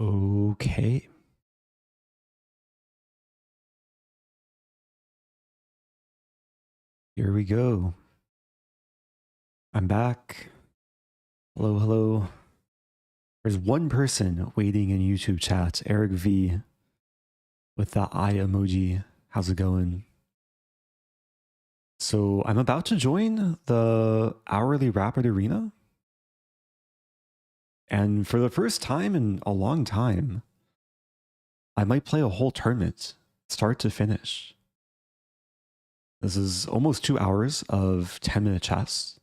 Okay. Here we go. I'm back. Hello, hello. There's one person waiting in YouTube chat, Eric V, with the eye emoji. How's it going? So I'm about to join the Hourly Rapid Arena. And for the first time in a long time, I might play a whole tournament, start to finish. This is almost 2 hours of 10-minute chess.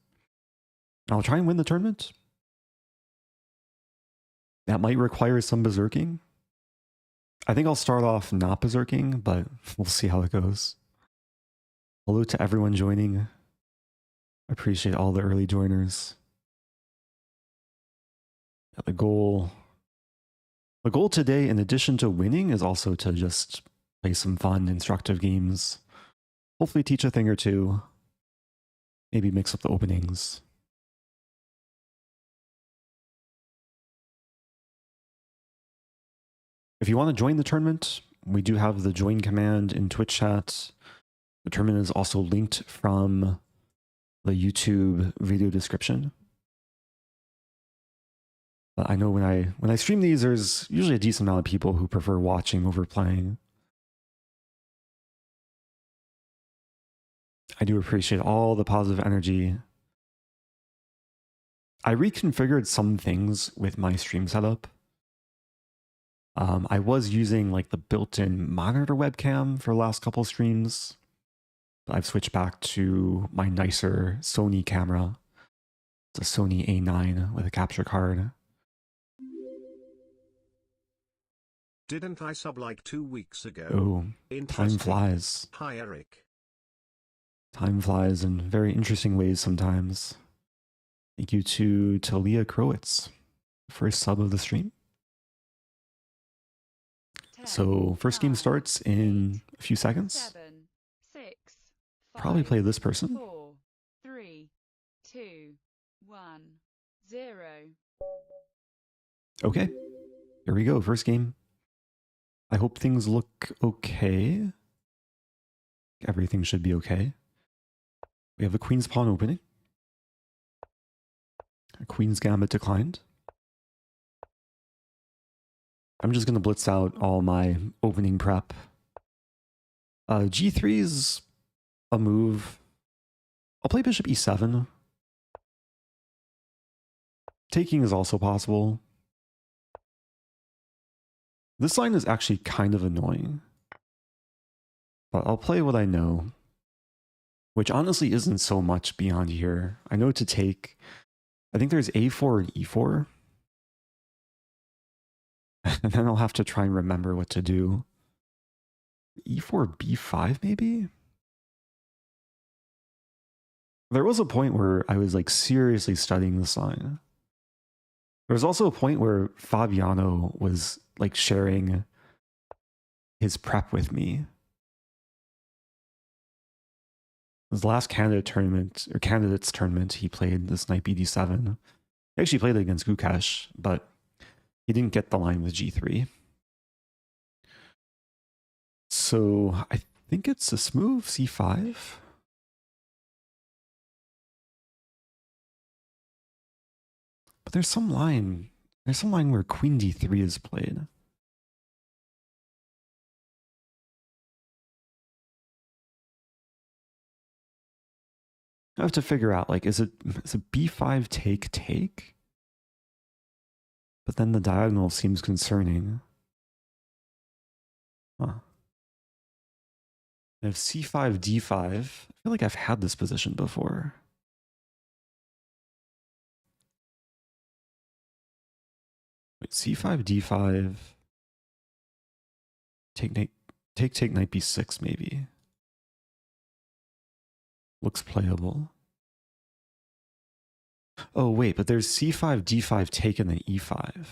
I'll try and win the tournament. That might require some berserking. I think I'll start off not berserking, but we'll see how it goes. Hello to everyone joining. I appreciate all the early joiners. The goal today, in addition to winning, is also to just play some fun, instructive games. Hopefully teach a thing or two. Maybe mix up the openings. If you want to join the tournament, we do have the join command in Twitch chat. The tournament is also linked from the YouTube video description. But I know when I stream these, there's usually a decent amount of people who prefer watching over playing. I do appreciate all the positive energy. I reconfigured some things with my stream setup. I was using like the built-in monitor webcam for the last couple streams. But I've switched back to my nicer Sony camera. It's a Sony A9 with a capture card. Didn't I sub like 2 weeks ago? Oh, time flies. Hi, Eric. Time flies in very interesting ways sometimes. Thank you to Talia Krowitz, first sub of the stream. So first game starts in a few seconds. 7, 6, 5, Probably play this person. 4, 3, 2, 1, 0. Okay, here we go. First game. I hope things look okay. Everything should be okay. We have a queen's pawn opening. A queen's gambit declined. I'm just going to blitz out all my opening prep. G3 is a move. I'll play bishop e7. Taking is also possible. This line is actually kind of annoying. But I'll play what I know, which honestly isn't so much beyond here. I know to take, I think there's a4 and e4. And then I'll have to try and remember what to do. E4, b5 maybe? There was a point where I was like seriously studying this line. There was also a point where Fabiano was like sharing his prep with me. His last candidates tournament, he played this knight bd7. He actually played it against Gukesh, but he didn't get the line with g3. So I think it's this move, c5. But there's some line where queen d3 is played. I have to figure out, like, is it b5 take? But then the diagonal seems concerning. Huh. I have c5, d5. I feel like I've had this position before. Wait, c5, d5. Take knight b6 maybe. Looks playable. Oh wait, but there's c5, d5 take and then e5.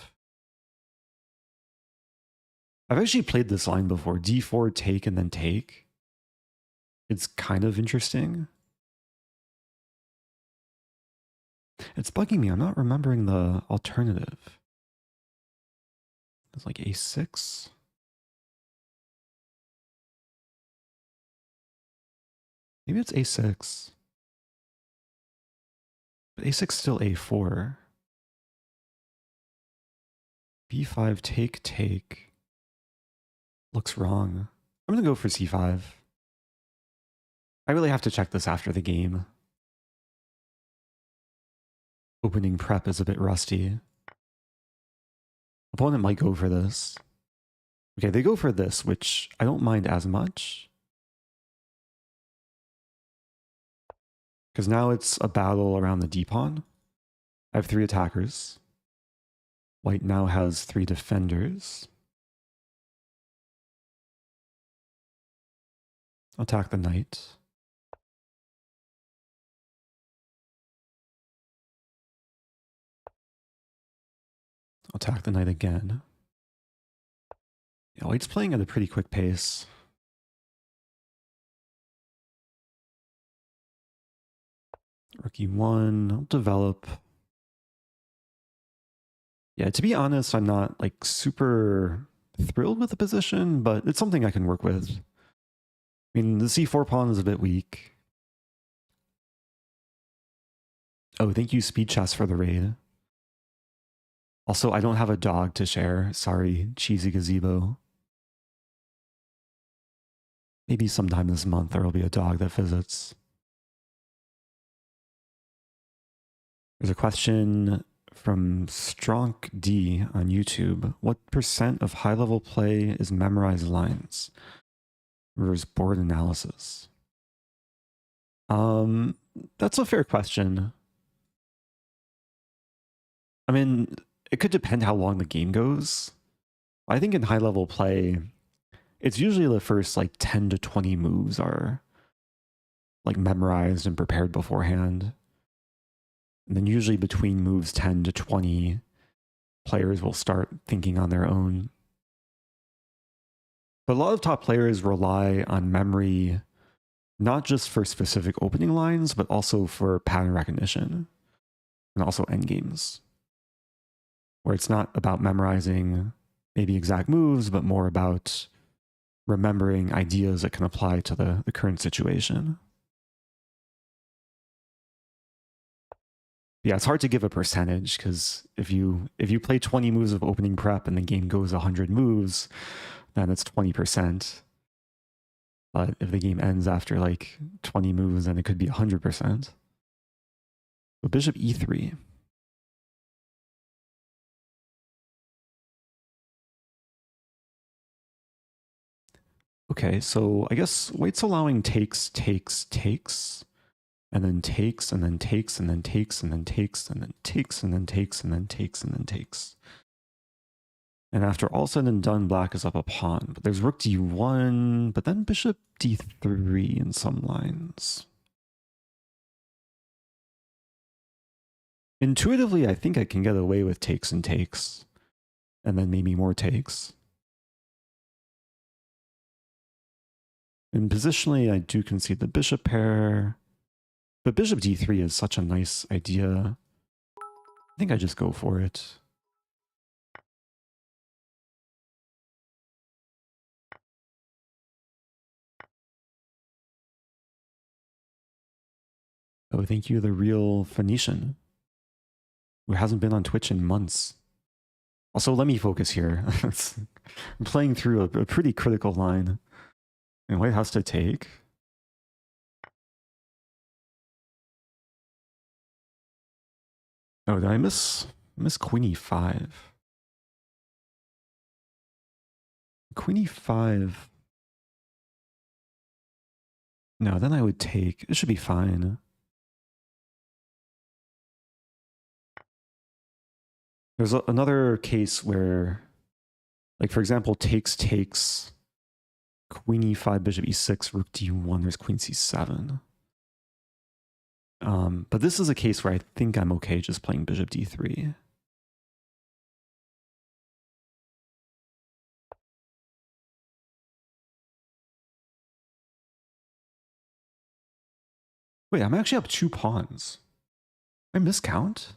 I've actually played this line before. d4 take and then take. It's kind of interesting. It's bugging me. I'm not remembering the alternative. It's like a6. Maybe it's a6. But a6 still a4. b5 take take. Looks wrong. I'm gonna go for c5. I really have to check this after the game. Opening prep is a bit rusty. Opponent might go for this. Okay, they go for this, which I don't mind as much. Because now it's a battle around the d-pawn. I have 3 attackers. White now has 3 defenders. Attack the knight. Attack the knight again. Yeah, White's playing at a pretty quick pace. Rook e1, I'll develop. Yeah, to be honest, I'm not like super thrilled with the position, but it's something I can work with. I mean, the c4 pawn is a bit weak. Oh, thank you, Speed Chess, for the raid. Also, I don't have a dog to share. Sorry, Cheesy Gazebo. Maybe sometime this month there will be a dog that visits. There's a question from Stronk D on YouTube. What % of high-level play is memorized lines versus board analysis? That's a fair question. I mean, it could depend how long the game goes. I think in high-level play, it's usually the first like 10 to 20 moves are like memorized and prepared beforehand. And then usually between moves 10 to 20, players will start thinking on their own. But a lot of top players rely on memory, not just for specific opening lines, but also for pattern recognition and also endgames, where it's not about memorizing maybe exact moves, but more about remembering ideas that can apply to the current situation. Yeah, it's hard to give a percentage because if you play 20 moves of opening prep and the game goes 100 moves, then it's 20%. But if the game ends after like 20 moves, then it could be 100%. So bishop e3. Okay, so I guess White's allowing takes, takes, takes, and then takes, and then takes, and then takes, and then takes, and then takes, and then takes, and then takes, and then takes. And after all said and done, black is up a pawn. But there's rook d1, but then bishop d3 in some lines. Intuitively, I think I can get away with takes and takes, and then maybe more takes. And positionally, I do concede the bishop pair, but bishop d3 is such a nice idea. I think I just go for it. Oh, thank you, the real Phoenician, who hasn't been on Twitch in months. Also, let me focus here. I'm playing through a pretty critical line. And White has to take. Oh, did I miss queen e5? Queen e5. No, then I would take. It should be fine. There's another case where, like, for example, takes, takes, queen e5, bishop e6, rook d1, there's queen c7. But this is a case where I think I'm okay just playing bishop d3. Wait, I'm actually up 2 pawns. Did I miscount?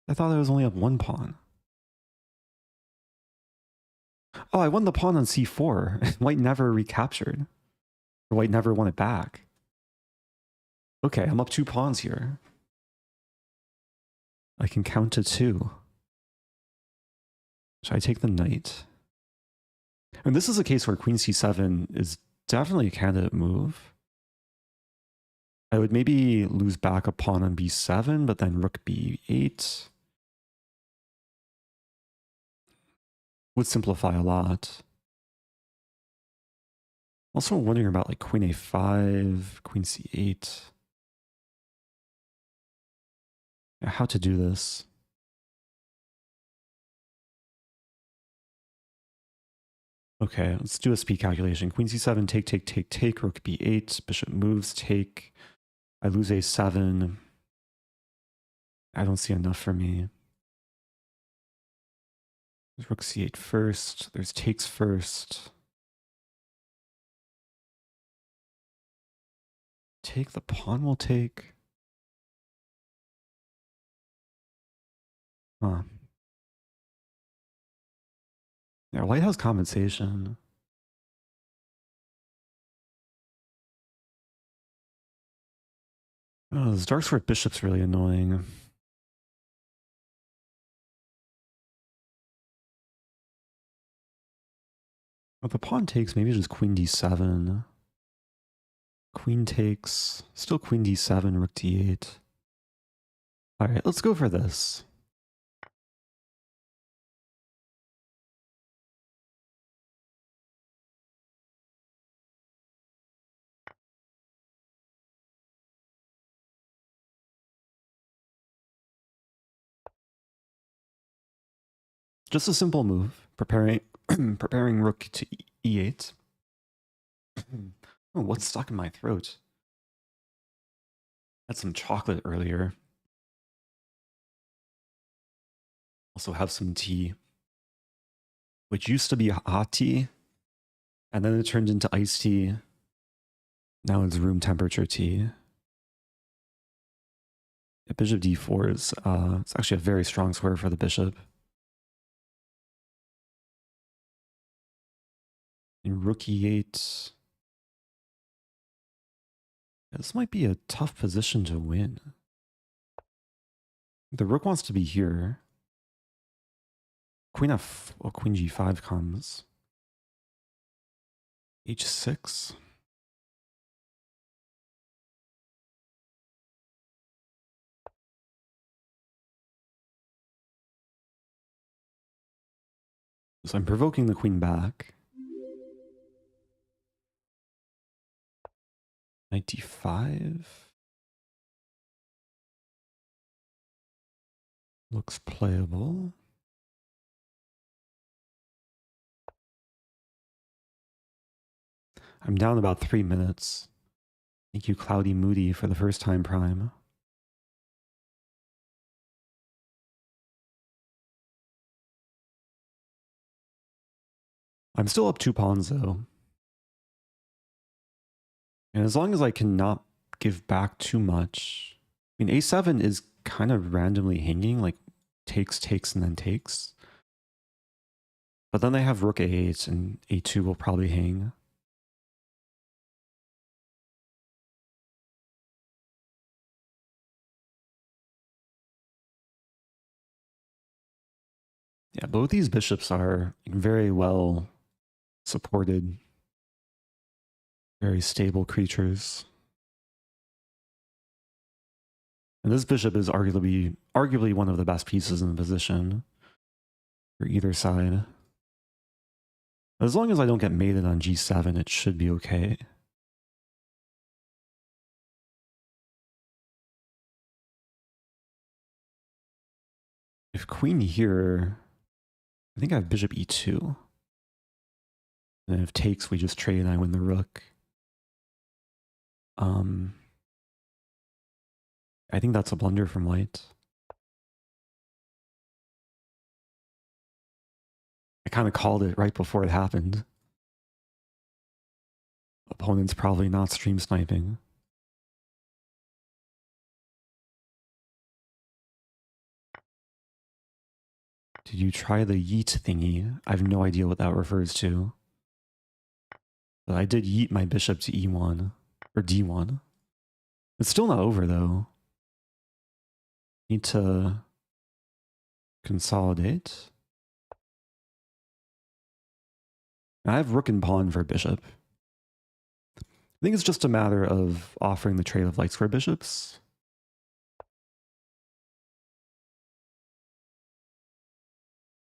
I thought I was only up 1 pawn. Oh, I won the pawn on c4. White never recaptured. White never won it back. Okay, I'm up 2 pawns here. I can count to 2. Should I take the knight? And this is a case where queen c7 is definitely a candidate move. I would maybe lose back a pawn on b7, but then rook b8 would simplify a lot. Also wondering about like queen a5, queen c8. How to do this. Okay, let's do a speed calculation. Queen c7, take, take, take, take, rook b8, bishop moves, take. I lose a7. I don't see enough for me. There's rook c8 first. There's takes first. Take, the pawn will take. Huh. Yeah, white has compensation. Oh, this dark square bishop's really annoying. If the pawn takes, maybe just queen d7. Queen takes, still queen d7, rook d8. All right, let's go for this. Just a simple move, preparing preparing rook to e8. Oh, what's stuck in my throat? Had some chocolate earlier. Also have some tea, which used to be hot tea, and then it turned into iced tea. Now it's room temperature tea. Yeah, bishop d4 is it's actually a very strong square for the bishop. And rook e8. Yeah, this might be a tough position to win. The rook wants to be here. Queen f, well, queen g5 comes. h6. So I'm provoking the queen back. Knight d5. Looks playable. I'm down about 3 minutes. Thank you, Cloudy Moody, for the first time prime. I'm still up 2 pawns though. And as long as I cannot give back too much, I mean, a7 is kind of randomly hanging, like takes, takes, and then takes. But then they have rook a8 and a2 will probably hang. Yeah, both these bishops are very well supported, very stable creatures. And this bishop is arguably one of the best pieces in the position for either side. As long as I don't get mated on g7, it should be okay. If queen here, I think I have bishop e2. And if takes, we just trade and I win the rook. I think that's a blunder from white. I kind of called it right before it happened. Opponent's probably not stream sniping. Did you try the yeet thingy? I have no idea what that refers to. But I did yeet my bishop to e1, or d1. It's still not over though. Need to consolidate. I have rook and pawn for bishop. I think it's just a matter of offering the trade of light square bishops.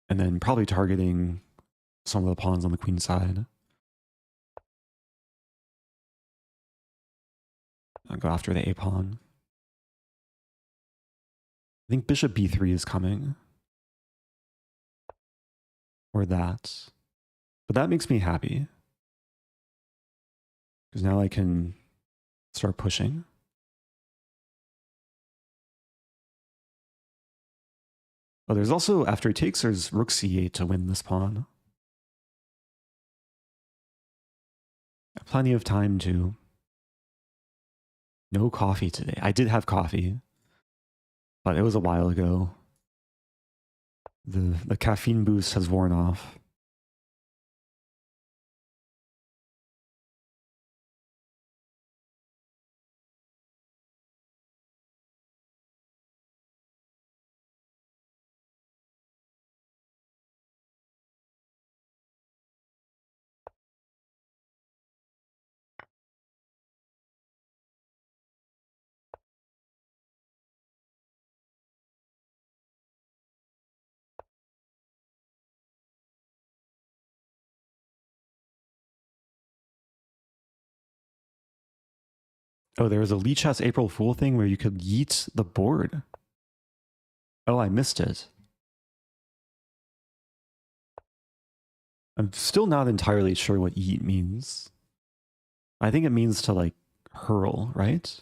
And then probably targeting some of the pawns on the queen side. I'll go after the a pawn. I think bishop b3 is coming. Or that. But that makes me happy. Because now I can start pushing. Oh, there's also, after he takes, there's rook c8 to win this pawn. Plenty of time to... No coffee today. I did have coffee, but it was a while ago. The caffeine boost has worn off. Oh, there was a Lichess April Fool thing where you could yeet the board. Oh, I missed it. I'm still not entirely sure what yeet means. I think it means to like hurl, right?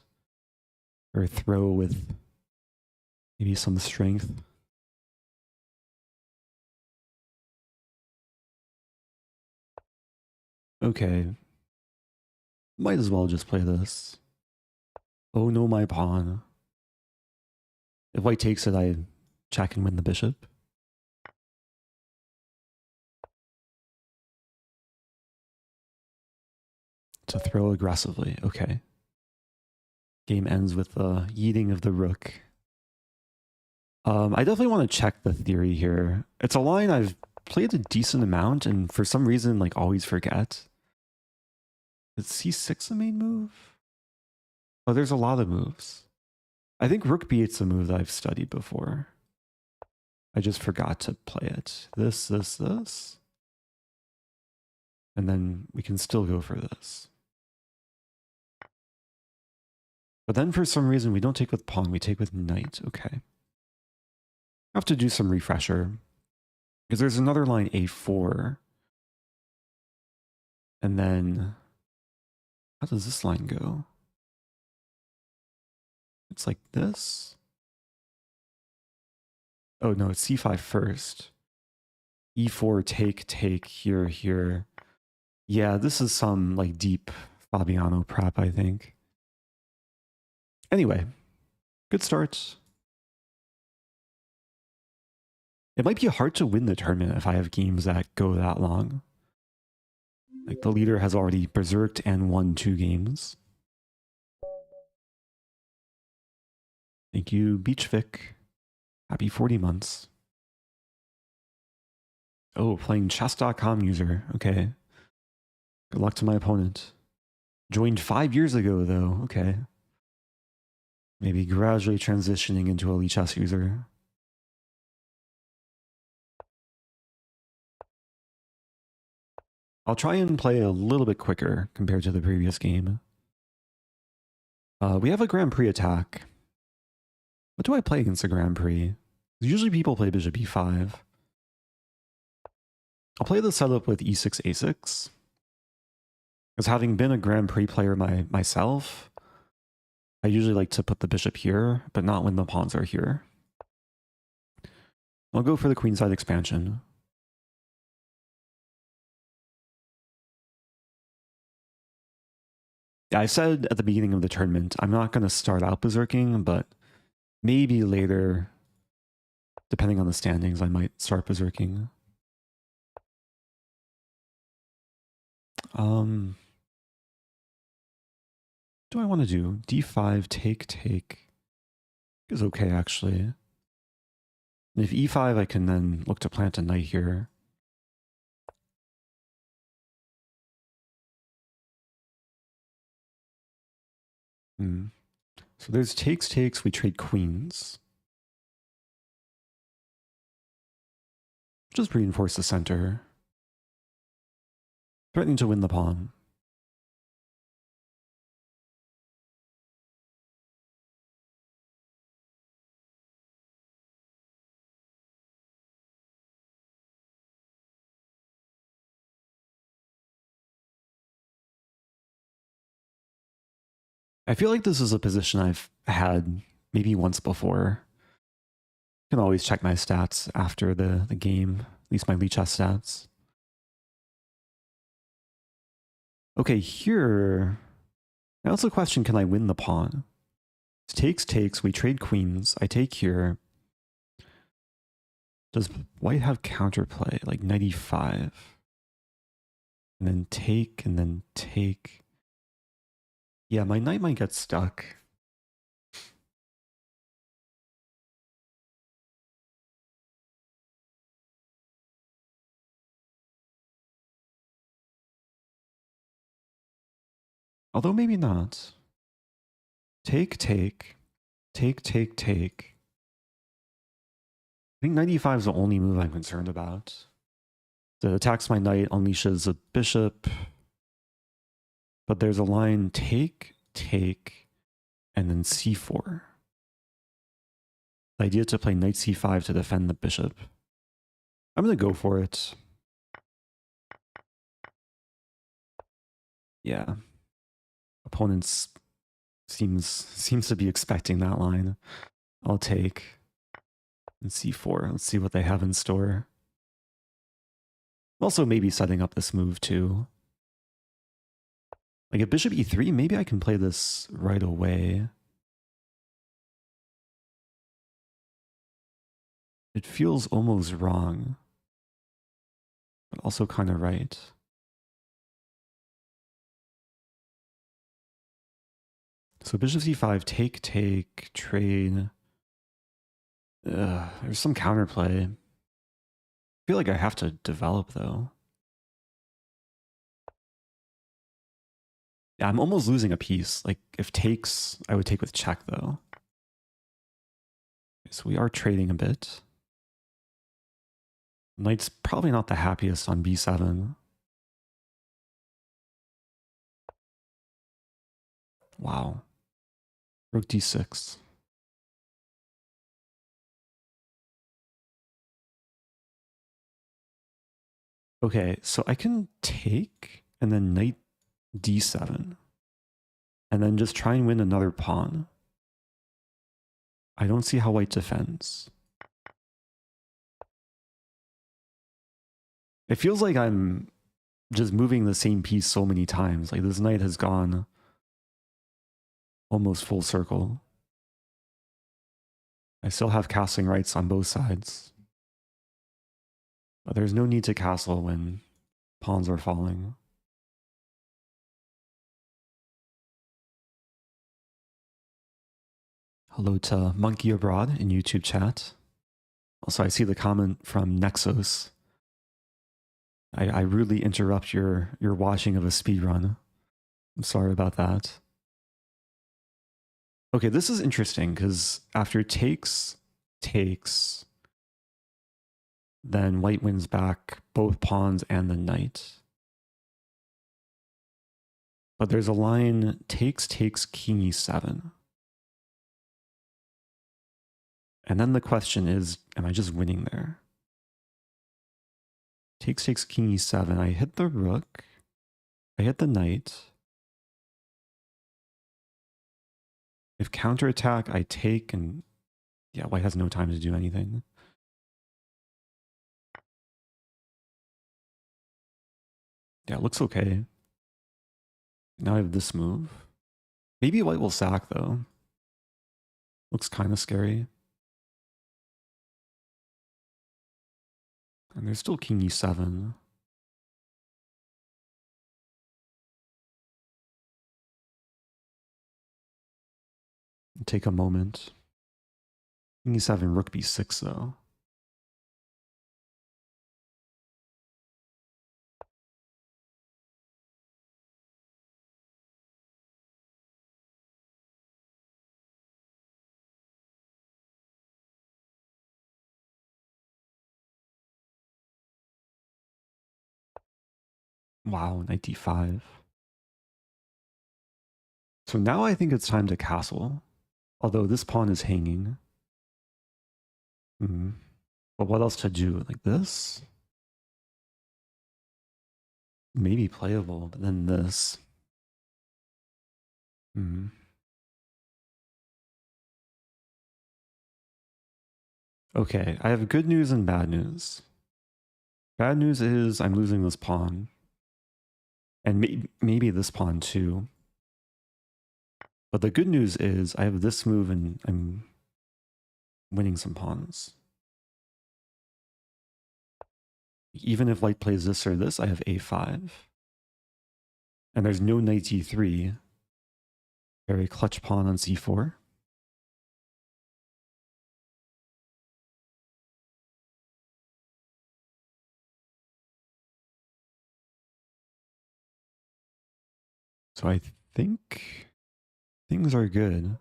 Or throw with maybe some strength. Okay. Might as well just play this. Oh no, my pawn. If white takes it, I check and win the bishop. To throw aggressively, okay. Game ends with the yeeting of the rook. I definitely want to check the theory here. It's a line I've played a decent amount and for some reason like always forget. Is c6 the main move? Oh, there's a lot of moves. I think rook b8's a move that I've studied before. I just forgot to play it. This. And then we can still go for this. But then for some reason we don't take with pawn, we take with knight. Okay. I have to do some refresher. Because there's another line a4. And then how does this line go? It's like this. Oh no, it's c5 first. e4, take, here. Yeah, this is some like deep Fabiano prep, I think. Anyway, good start. It might be hard to win the tournament if I have games that go that long. Like the leader has already berserked and won 2 games. Thank you, Beachvic. Happy 40 months. Oh, playing Chessdotcomuser. Okay. Good luck to my opponent. Joined 5 years ago, though. Okay. Maybe gradually transitioning into a Lichess user. I'll try and play a little bit quicker compared to the previous game. We have a Grand Prix attack. What do I play against a Grand Prix? Usually people play bishop e5. I'll play the setup with e6, a6. Because having been a Grand Prix player myself, I usually like to put the bishop here, but not when the pawns are here. I'll go for the queenside expansion. Yeah, I said at the beginning of the tournament, I'm not going to start out berserking, but maybe later Depending on the standings, I might start berserking. Do I want to do d5, take is okay, actually. And if e5, I can then look to plant a knight here. So there's takes, we trade queens. Just reinforce the center. Threatening to win the pawn. I feel like this is a position I've had maybe once before. I can always check my stats after the game, at least my Lee chess stats. Okay, here, now it's a question, can I win the pawn? Takes, we trade queens, I take here. Does white have counterplay, like knight e5? And then take, and then take. Yeah, my knight might get stuck. Although maybe not. Take. I think knight e5 is the only move I'm concerned about. The attacks my knight, unleashes a bishop. But there's a line take, and then c4. The idea to play knight c5 to defend the bishop. I'm going to go for it. Yeah. Opponents seems to be expecting that line. I'll take and c4. Let's see what they have in store. Also maybe setting up this move too. Like if bishop e3, maybe I can play this right away. It feels almost wrong, but also kind of right. So bishop c5, take, trade. There's some counterplay. I feel like I have to develop though. Yeah, I'm almost losing a piece. Like if takes, I would take with check though. Okay, so we are trading a bit. Knight's probably not the happiest on b7. Wow. Rook d6. Okay, so I can take and then knight d7. And then just try and win another pawn. I don't see how white defends. It feels like I'm just moving the same piece so many times. Like this knight has gone almost full circle. I still have castling rights on both sides. But there's no need to castle when pawns are falling. Hello to Monkey Abroad in YouTube chat. Also, I see the comment from Nexos. I rudely interrupt your watching of a speedrun. I'm sorry about that. Okay, this is interesting because after takes, then white wins back both pawns and the knight. But there's a line takes, king e7. And then the question is, am I just winning there? Takes, king e7. I hit the rook. I hit the knight. If counterattack, I take and yeah, white has no time to do anything. Yeah, it looks okay. Now I have this move. Maybe white will sack though. Looks kind of scary. And there's still king e7. Take a moment. King e7, rook b6 though. Wow, knight d5. So now I think it's time to castle. Although this pawn is hanging. But what else to do? Like this? Maybe playable, but then this. Okay, I have good news and bad news. Bad news is I'm losing this pawn. And maybe this pawn too. But the good news is I have this move and I'm winning some pawns. Even if white plays this or this, I have a5. And there's no knight e3. Very clutch pawn on c4. So I think things are good.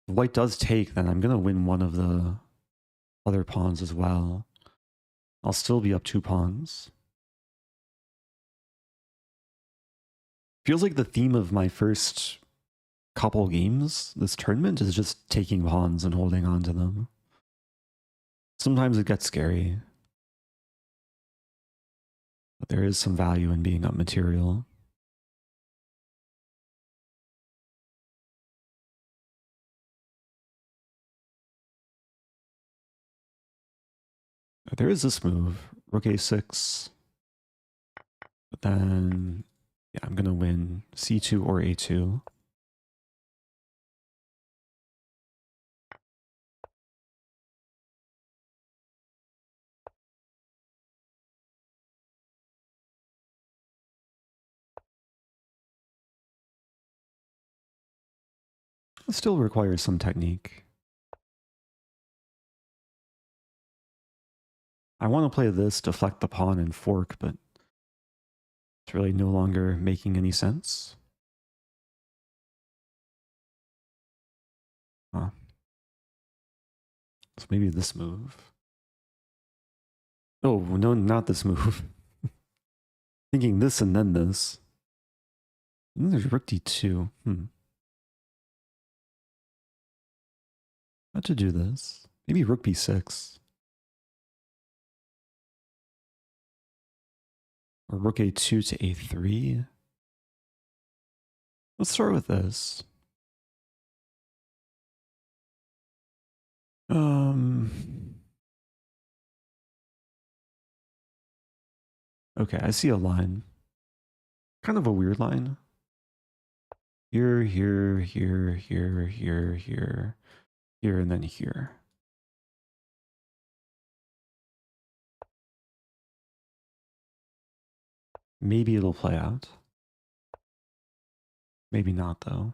If white does take, then I'm going to win one of the other pawns as well. I'll still be up 2 pawns. Feels like the theme of my first couple games, this tournament, is just taking pawns and holding on to them. Sometimes it gets scary. But there is some value in being up material. There is this move, rook a6. But then, yeah, I'm going to win c2 or a2. It still requires some technique. I want to play this, deflect the pawn and fork, but it's really no longer making any sense. Huh. So maybe this move. Oh, no, not this move. Thinking this and then this. And then there's rook d2. How to do this? Maybe rook b6. Or rook a2 to a3. Let's start with this. Okay, I see a line. Kind of a weird line. Here, here, here, here, here, here, here, and then here. Maybe it'll play out. Maybe not, though.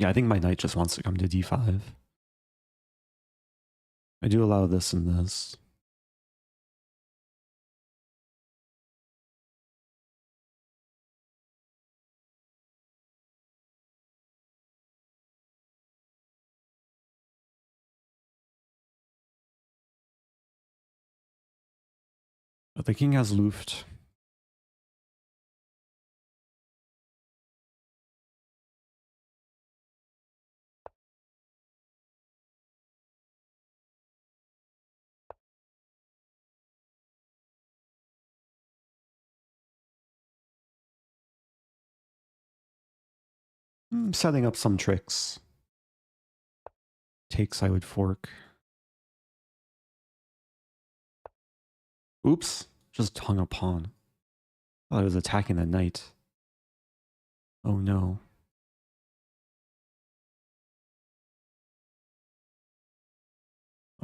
Yeah, I think my knight just wants to come to d5. I do allow this and this. But the king has Luft. Setting up some tricks. takes, I would fork. Oops, just hung a pawn. Thought I was attacking the knight. Oh no.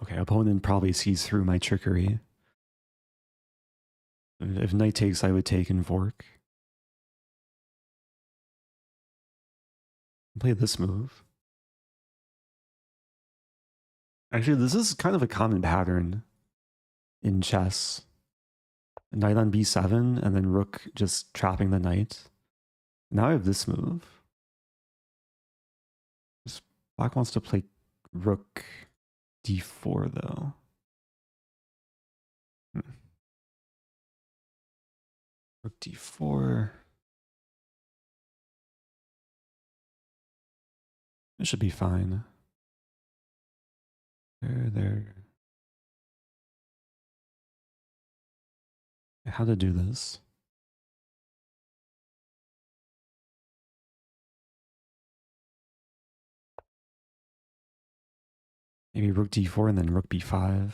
Okay, opponent probably sees through my trickery. If knight takes, I would take and fork. Play this move. Actually, this is kind of a common pattern in chess. Knight on b7, and then rook just trapping the knight. Now I have this move. Black wants to play rook d4, though. Rook d4. It should be fine. There. How to do this? Maybe rook d4 and then rook b5.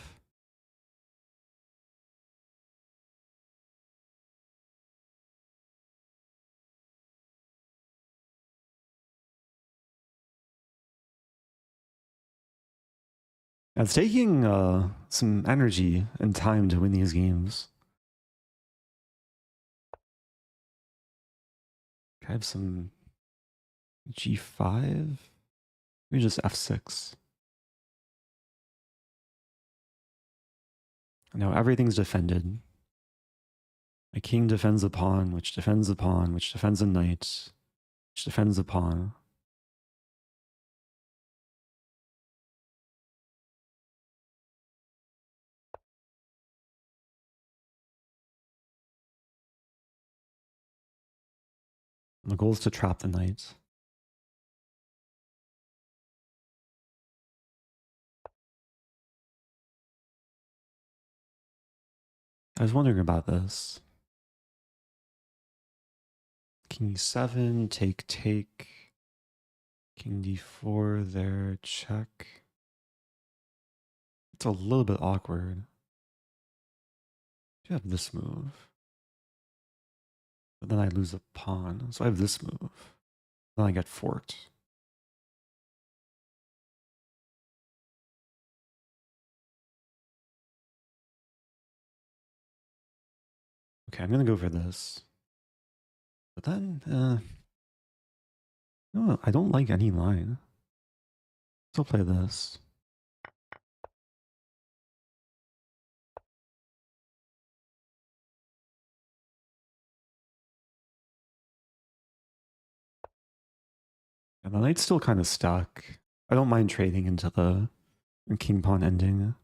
It's taking some energy and time to win these games. I have some g5. Maybe just f6. Now everything's defended. My king defends a pawn, which defends a pawn, which defends a knight, which defends a pawn. The goal is to trap the knight. I was wondering about this. King e7, take. King d4 there, check. It's a little bit awkward. I have this move. But then I lose a pawn. So I have this move. Then I get forked. Okay, I'm gonna go for this. But then, no, I don't like any line. So I'll play this. And the knight's still kind of stuck. I don't mind trading into the king pawn ending.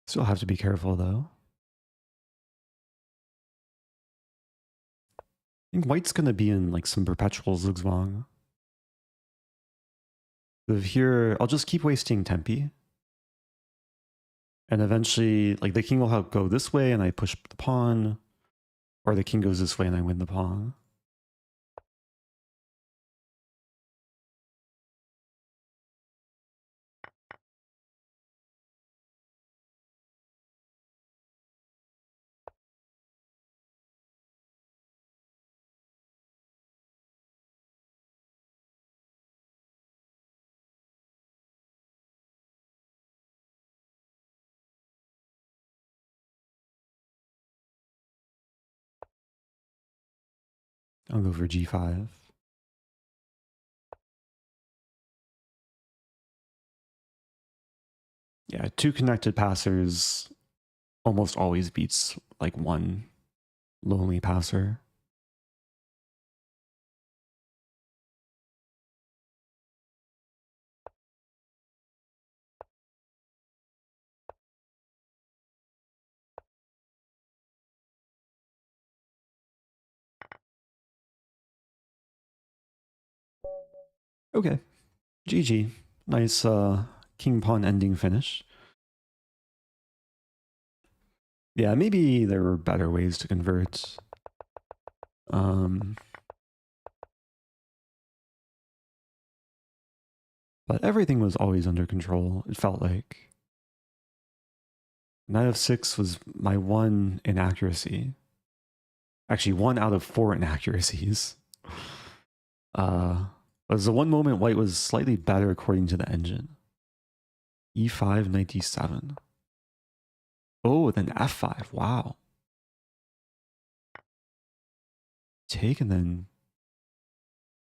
Still have to be careful though. I think white's gonna be in like some perpetual zugzwang. So here, I'll just keep wasting tempi. And eventually, like the king will go this way and I push the pawn, or the king goes this way and I win the pawn. I'll go for g5. Yeah, two connected passers almost always beats like one lonely passer. Okay. GG. Nice king pawn ending finish. Yeah, maybe there were better ways to convert. But everything was always under control, it felt like. Knight f6 was my one inaccuracy. Actually, 1 out of 4 inaccuracies. Was the one moment white was slightly better according to the engine. E5, 97. Oh, then f5. Wow. Take and then...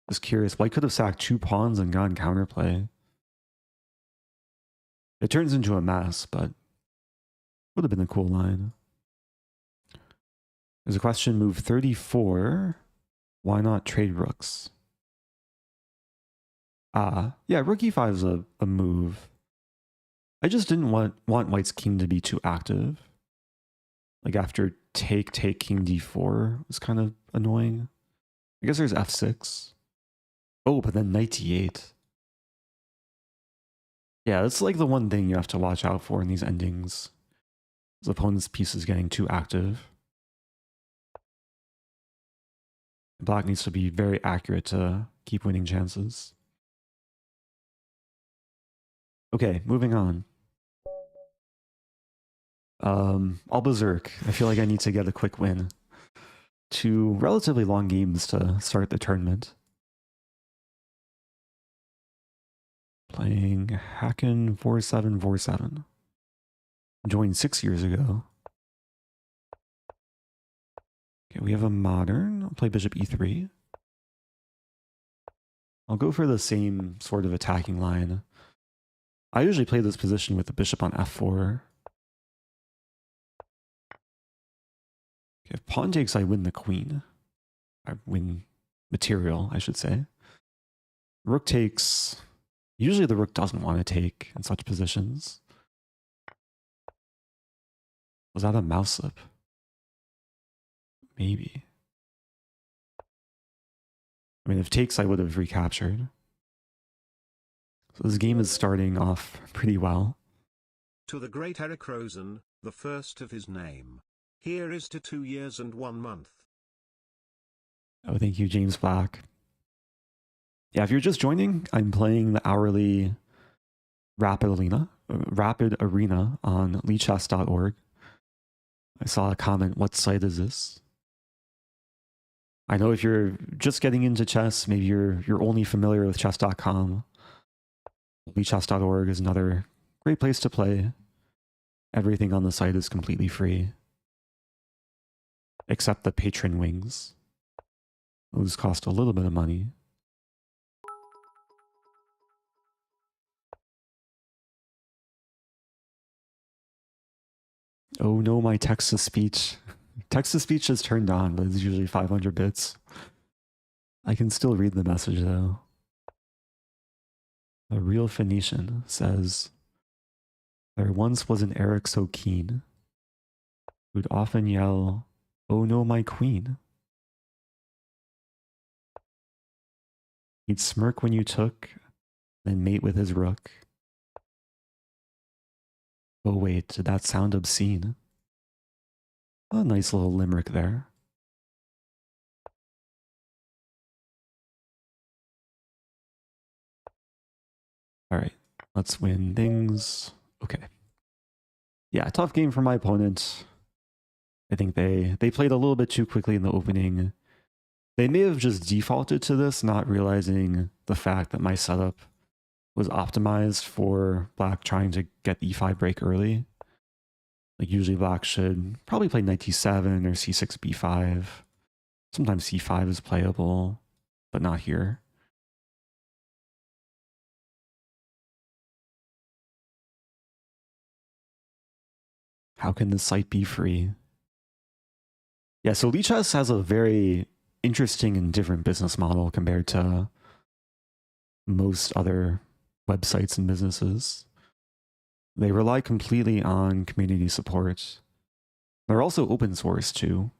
Just curious, white could have sacked 2 pawns and gone counterplay. It turns into a mess, but would have been a cool line. There's a question, move 34. Why not trade rooks? Yeah, rook e5 is a move. I just didn't want white's king to be too active. Like after take king d4 was kind of annoying. I guess there's f6. Oh, but then knight d8. Yeah, that's like the one thing you have to watch out for in these endings. His opponent's piece is getting too active. Black needs to be very accurate to keep winning chances. Okay, moving on. I'll berserk. I feel like I need to get a quick win. 2 relatively long games to start the tournament. Playing Hacken 4747. Joined 6 years ago. Okay, we have a modern. I'll play bishop e3. I'll go for the same sort of attacking line. I usually play this position with the bishop on f4. Okay, if pawn takes, I win the queen. I win material, I should say. Rook takes. Usually the rook doesn't want to take in such positions. Was that a mouse slip? Maybe. I mean, if takes, I would have recaptured. So this game is starting off pretty well. To the great Eric Rosen, the first of his name. Here is to 2 years and 1 month. Oh, thank you, James Black. Yeah, if you're just joining, I'm playing the hourly Rapid Arena on chess.org. I saw a comment, what site is this? I know if you're just getting into chess, maybe you're only familiar with chess.com. chess.org is another great place to play. Everything on the site is completely free. Except the patron wings. Those cost a little bit of money. Oh no, my text-to-speech. Text-to-speech is turned on, but it's usually 500 bits. I can still read the message though. A real Phoenician says, there once was an Eric so keen, who'd often yell, oh no, my queen. He'd smirk when you took, then mate with his rook. Oh wait, did that sound obscene? A nice little limerick there. All right, let's win things. Okay. Yeah, tough game for my opponent. I think they played a little bit too quickly in the opening. They may have just defaulted to this, not realizing the fact that my setup was optimized for black trying to get the e5 break early. Like usually black should probably play knight d7 or c6 b5. Sometimes c5 is playable, but not here. How can this site be free? Yeah, so Lichess has a very interesting and different business model compared to most other websites and businesses. They rely completely on community support. They're also open source too.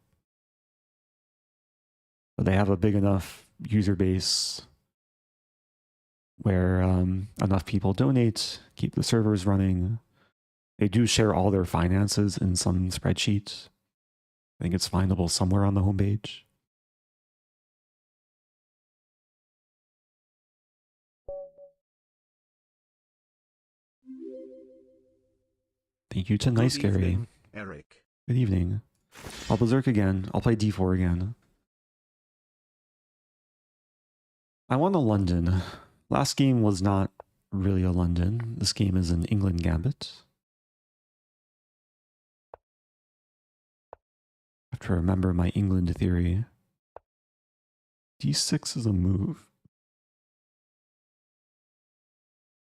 But they have a big enough user base where enough people donate, keep the servers running. They do share all their finances in some spreadsheet. I think it's findable somewhere on the homepage. Thank you to Nice Good Gary. evening, Eric. Good evening. I'll berserk again. I'll play d4 again. I won a London. Last game was not really a London. This game is an England Gambit. I have to remember my England theory. d6 is a move.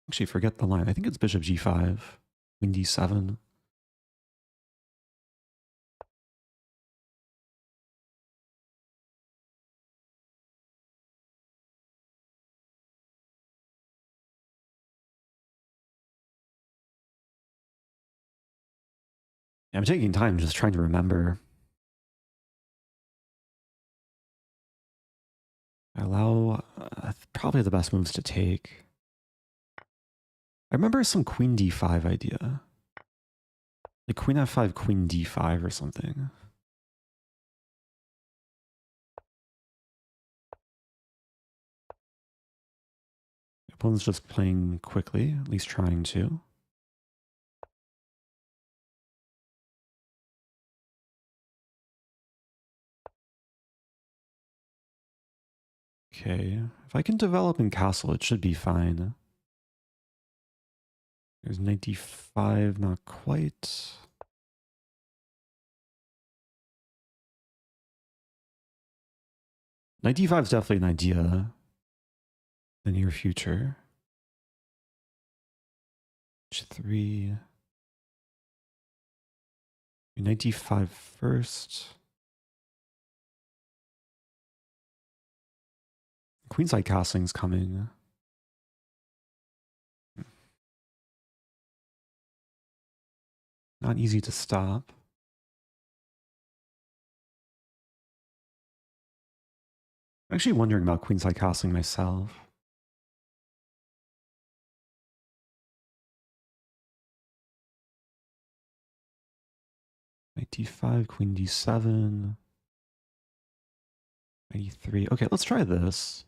Actually, forget the line. I think it's bishop g5, queen d7. I'm taking time just trying to remember. I allow probably the best moves to take. I remember some queen d5 idea. Like queen f5, queen d5 or something. The opponent's just playing quickly, at least trying to. Okay, if I can develop in castle, it should be fine. There's 95, not quite. Knight d5 is definitely an idea in the near future. H3. Knight d5 first. Queenside castling's coming. Not easy to stop. I'm actually wondering about queenside castling myself. Knight d5, queen d7. Knight e3. Okay, let's try this.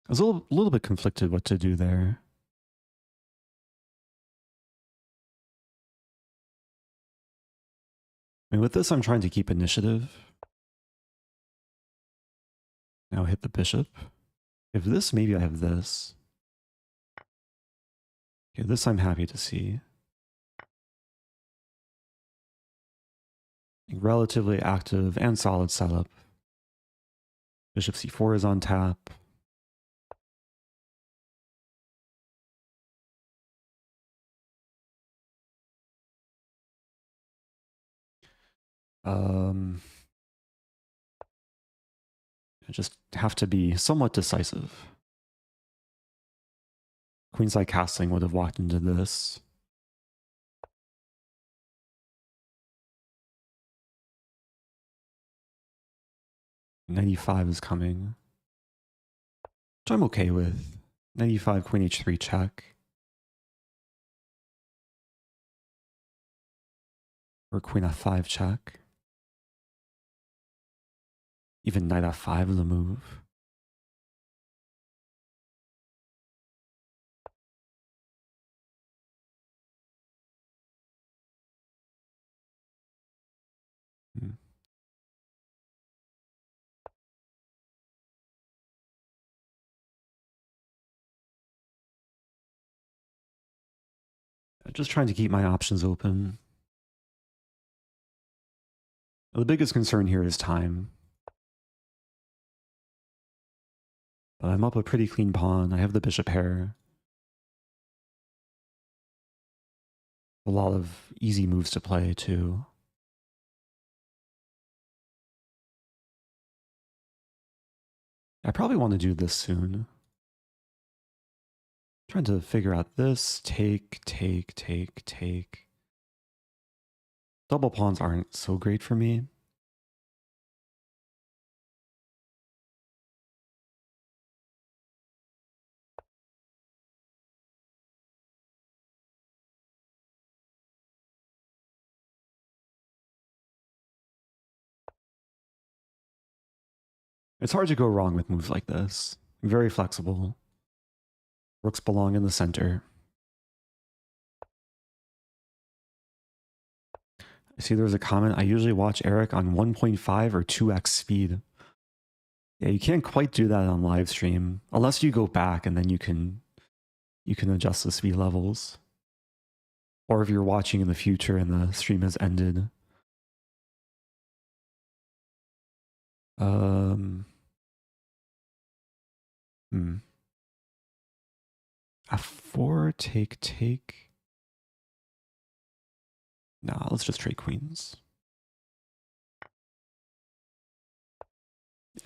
I was a little bit conflicted what to do there. I mean, with this, I'm trying to keep initiative. Now hit the bishop. If this, maybe I have this. Okay, this I'm happy to see. Relatively active and solid setup. Bishop c4 is on tap. I just have to be somewhat decisive. Queenside castling would have walked into this. Knight e5 is coming, which I'm okay with. Knight e5, queen h3 check. Or queen f5 check. Even knight f5 is a move. Just trying to keep my options open. The biggest concern here is time. But I'm up a pretty clean pawn. I have the bishop pair. A lot of easy moves to play too. I probably want to do this soon. Trying to figure out this. Take. Double pawns aren't so great for me. It's hard to go wrong with moves like this. Very flexible. Rooks belong in the center. I see there's a comment. I usually watch Eric on 1.5 or 2x speed. Yeah, you can't quite do that on live stream unless you go back and then you can adjust the speed levels. Or if you're watching in the future and the stream has ended. F4, take. Nah, let's just trade queens.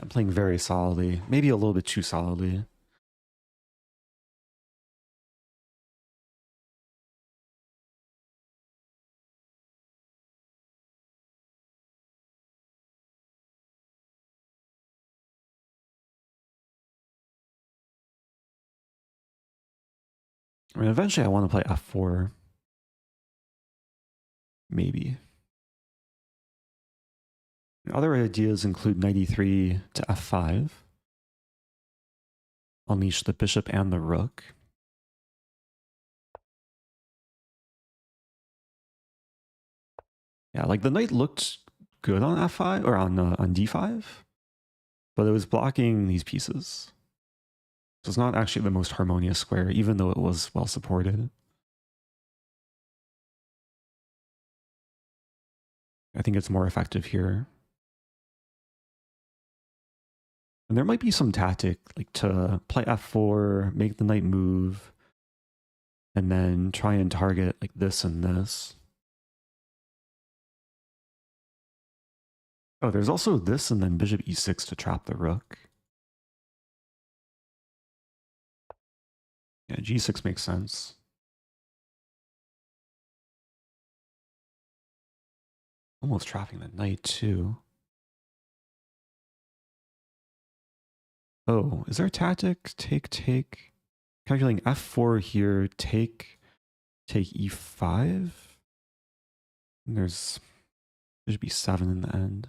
I'm playing very solidly, maybe a little bit too solidly. I mean, eventually I want to play F4. Maybe. Other ideas include knight e3 to F5. Unleash the bishop and the rook. Yeah, like the knight looked good on F5 or on D5, but it was blocking these pieces. So it's not actually the most harmonious square, even though it was well supported. I think it's more effective here. And there might be some tactic, like to play F4, make the knight move, and then try and target like this and this. Oh, there's also this and then bishop e6 to trap the rook. Yeah, g6 makes sense. Almost trapping the knight too. Oh, is there a tactic? Take. Calculating f4 here, take e5. And there should be 7 in the end.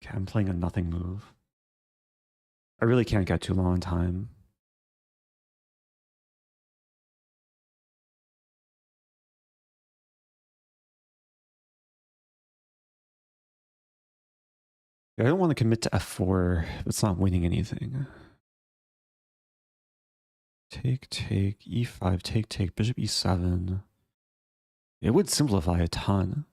Okay, I'm playing a nothing move. I really can't get too long on time. I don't want to commit to f4 if it's not winning anything. Take, e5, take, bishop e7. It would simplify a ton.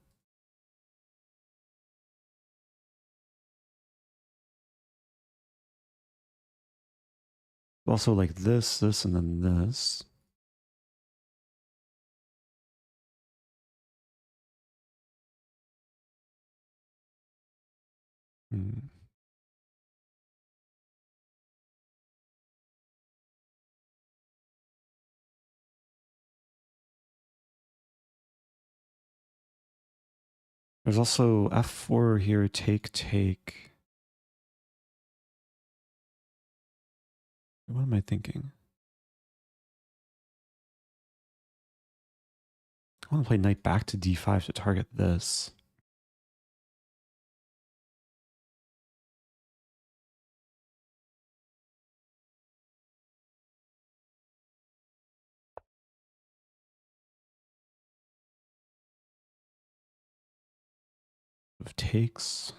Also like this, and then this. There's also f4 here, take. What am I thinking? I want to play knight back to d5 to target this. Of takes.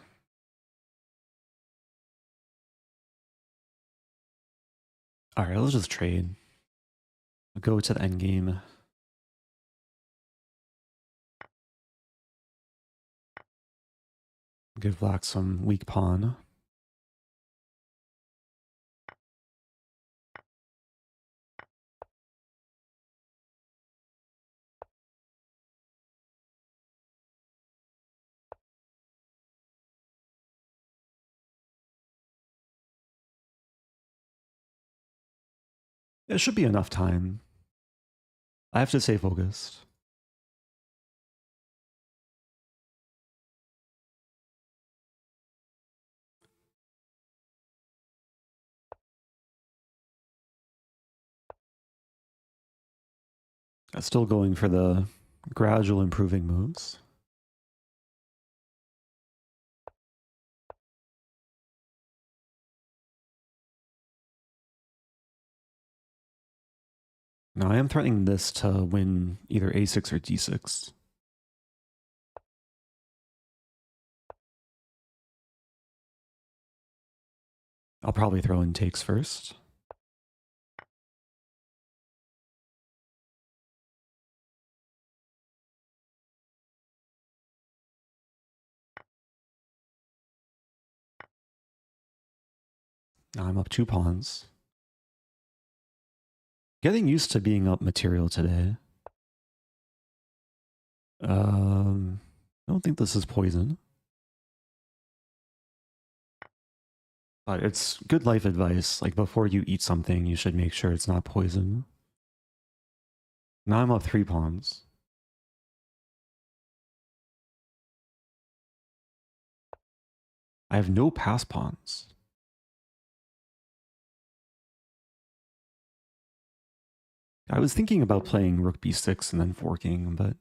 All right, let's just trade. I'll go to the end game. Give black some weak pawn. It should be enough time. I have to stay focused. I'm still going for the gradual improving moves. Now I am threatening this to win either a6 or d6. I'll probably throw in takes first. Now I'm up 2 pawns. Getting used to being up material today. I don't think this is poison. But it's good life advice. Like, before you eat something, you should make sure it's not poison. Now I'm up 3 pawns. I have no pass pawns. I was thinking about playing rook b6 and then forking, but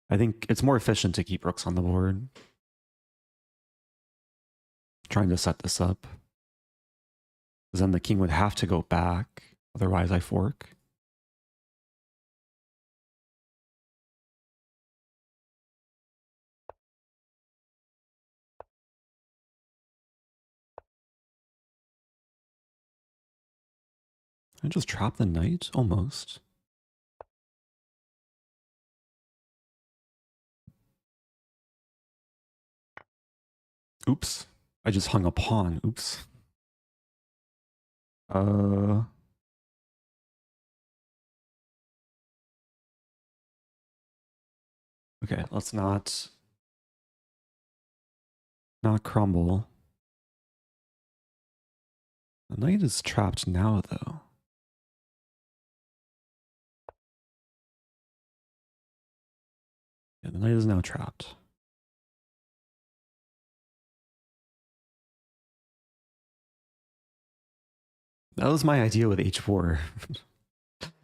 I think it's more efficient to keep rooks on the board. Trying to set this up. Because then the king would have to go back, otherwise I fork. I just trap the knight? Almost. Oops. I just hung a pawn. Oops. Okay, let's not crumble. The knight is trapped now, though. Yeah, the knight is now trapped. That was my idea with h4.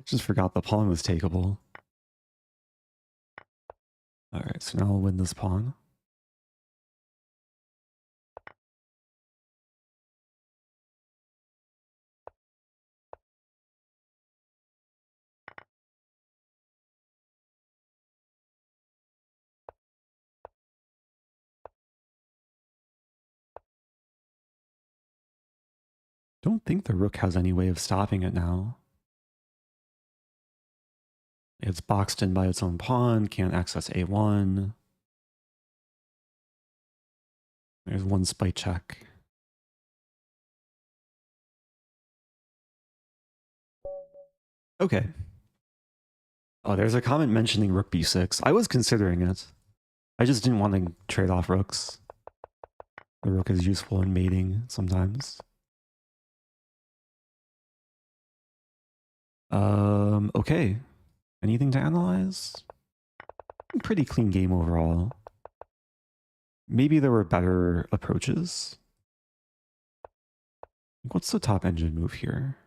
Just forgot the pawn was takeable. Alright, so now I'll win this pawn. Don't think the rook has any way of stopping it now. It's boxed in by its own pawn, can't access a1. There's one spite check. Okay. Oh, there's a comment mentioning rook b6. I was considering it. I just didn't want to trade off rooks. The rook is useful in mating sometimes. Okay. Anything to analyze? Pretty clean game overall. Maybe there were better approaches. What's the top engine move here?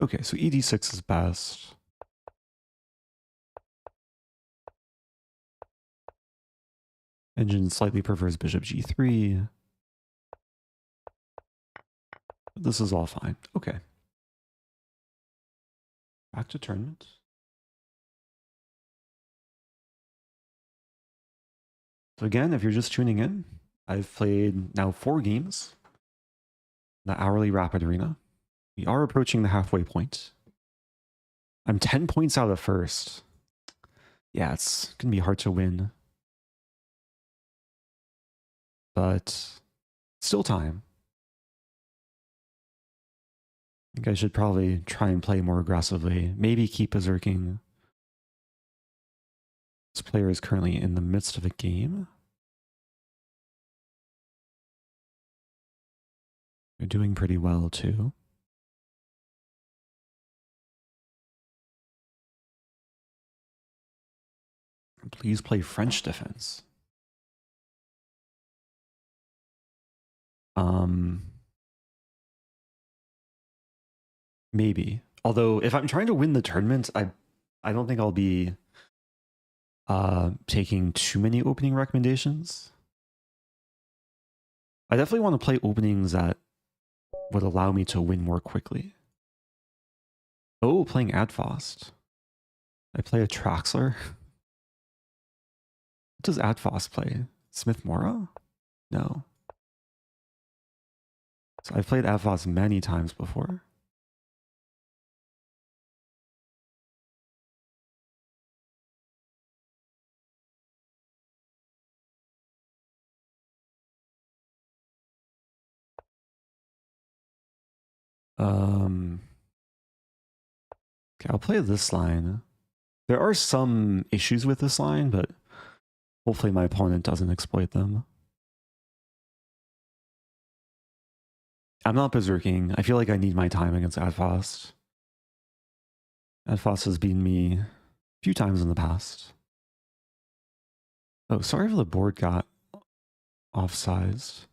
Okay, so ED6 is best. Engine slightly prefers bishop g3. This is all fine. Okay. Back to tournament. So again, if you're just tuning in, I've played now 4 games. The hourly rapid arena. We are approaching the halfway point. I'm 10 points out of first. Yeah, it's gonna be hard to win. But still time. I think I should probably try and play more aggressively. Maybe keep berserking. This player is currently in the midst of a game. They're doing pretty well too. Please play French defense. Maybe. Although if I'm trying to win the tournament, I don't think I'll be taking too many opening recommendations. I definitely want to play openings that would allow me to win more quickly. Oh, playing Adfast. I play a Traxler. What does Adfast play? Smith Mora? No. So I've played Adfast many times before. Okay, I'll play this line. There are some issues with this line, but hopefully my opponent doesn't exploit them. I'm not berserking. I feel like I need my time against Adfast. Adfast has beaten me a few times in the past. Oh, sorry if the board got offsized.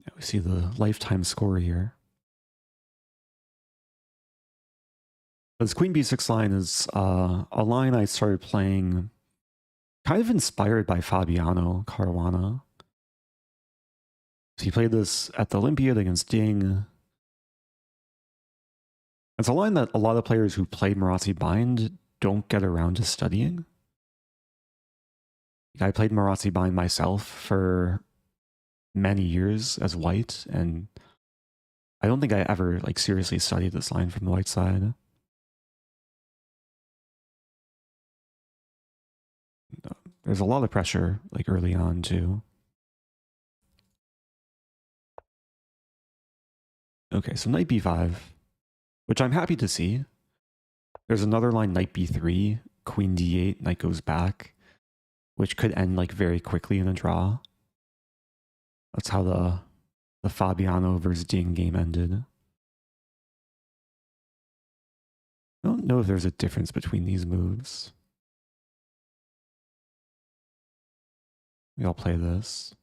Yeah, we see the lifetime score here. This Queen B6 line is a line I started playing kind of inspired by Fabiano Caruana. So he played this at the Olympiad against Ding. It's a line that a lot of players who play Maróczy Bind don't get around to studying. I played Maróczy Bind myself for many years as white, and I don't think I ever like seriously studied this line from the white side. There's a lot of pressure like early on too. Okay, so knight b5, which I'm happy to see. There's another line, knight b3, queen d8, knight goes back, which could end like very quickly in a draw. That's how the Fabiano versus Ding game ended. I don't know if there's a difference between these moves. Maybe I'll play this.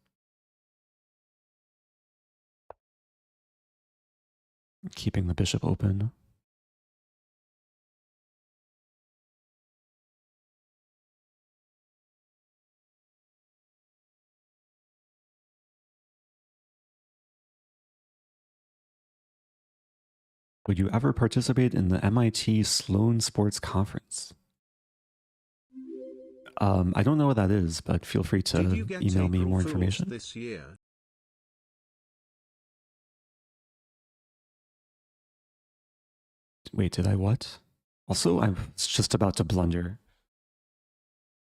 Keeping the bishop open. Would you ever participate in the MIT Sloan Sports Conference? I don't know what that is, but feel free to email me more information. This year? Wait, did I what? Also, I was just about to blunder.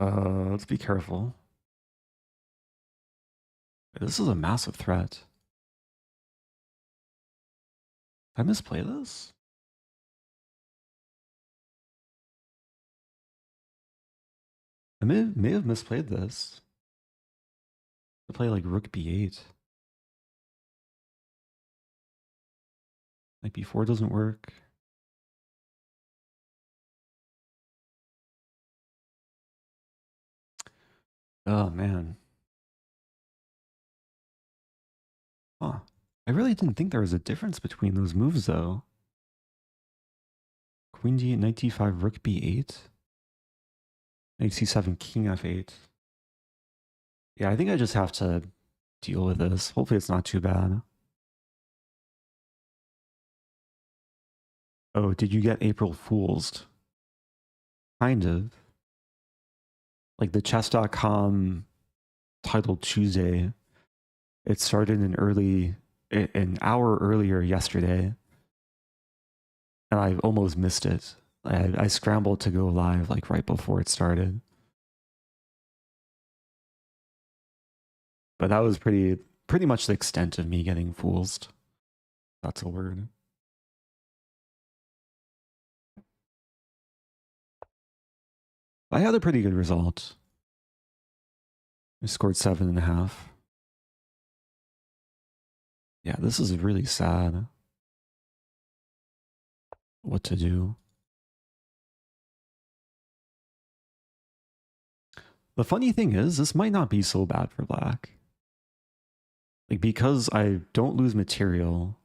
Let's be careful. This is a massive threat. Did I misplay this? I may have misplayed this. To play like rook b8. Knight b4 doesn't work. Oh man. Huh. I really didn't think there was a difference between those moves though. Queen d8, knight d5, rook b8. Knight c7, king f8. Yeah, I think I just have to deal with this. Hopefully it's not too bad. Oh, did you get April Fool's? Kind of. Like the chess.com titled Tuesday, it started an hour earlier yesterday, and I almost missed it. I scrambled to go live like right before it started. But that was pretty much the extent of me getting fooled. That's a word. I had a pretty good result. I scored 7.5. Yeah, this is really sad. What to do? The funny thing is, this might not be so bad for black. Like, because I don't lose material,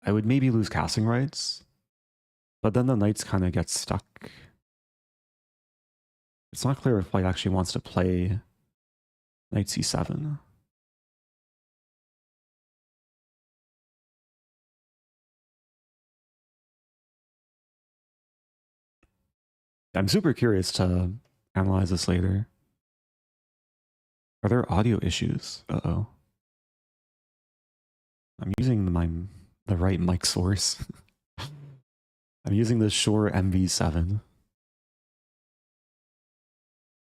I would maybe lose casting rights, but then the knights kind of get stuck. It's not clear if white actually wants to play knight c7. I'm super curious to analyze this later. Are there audio issues? Uh-oh. I'm using the right mic source. I'm using the Shure MV7.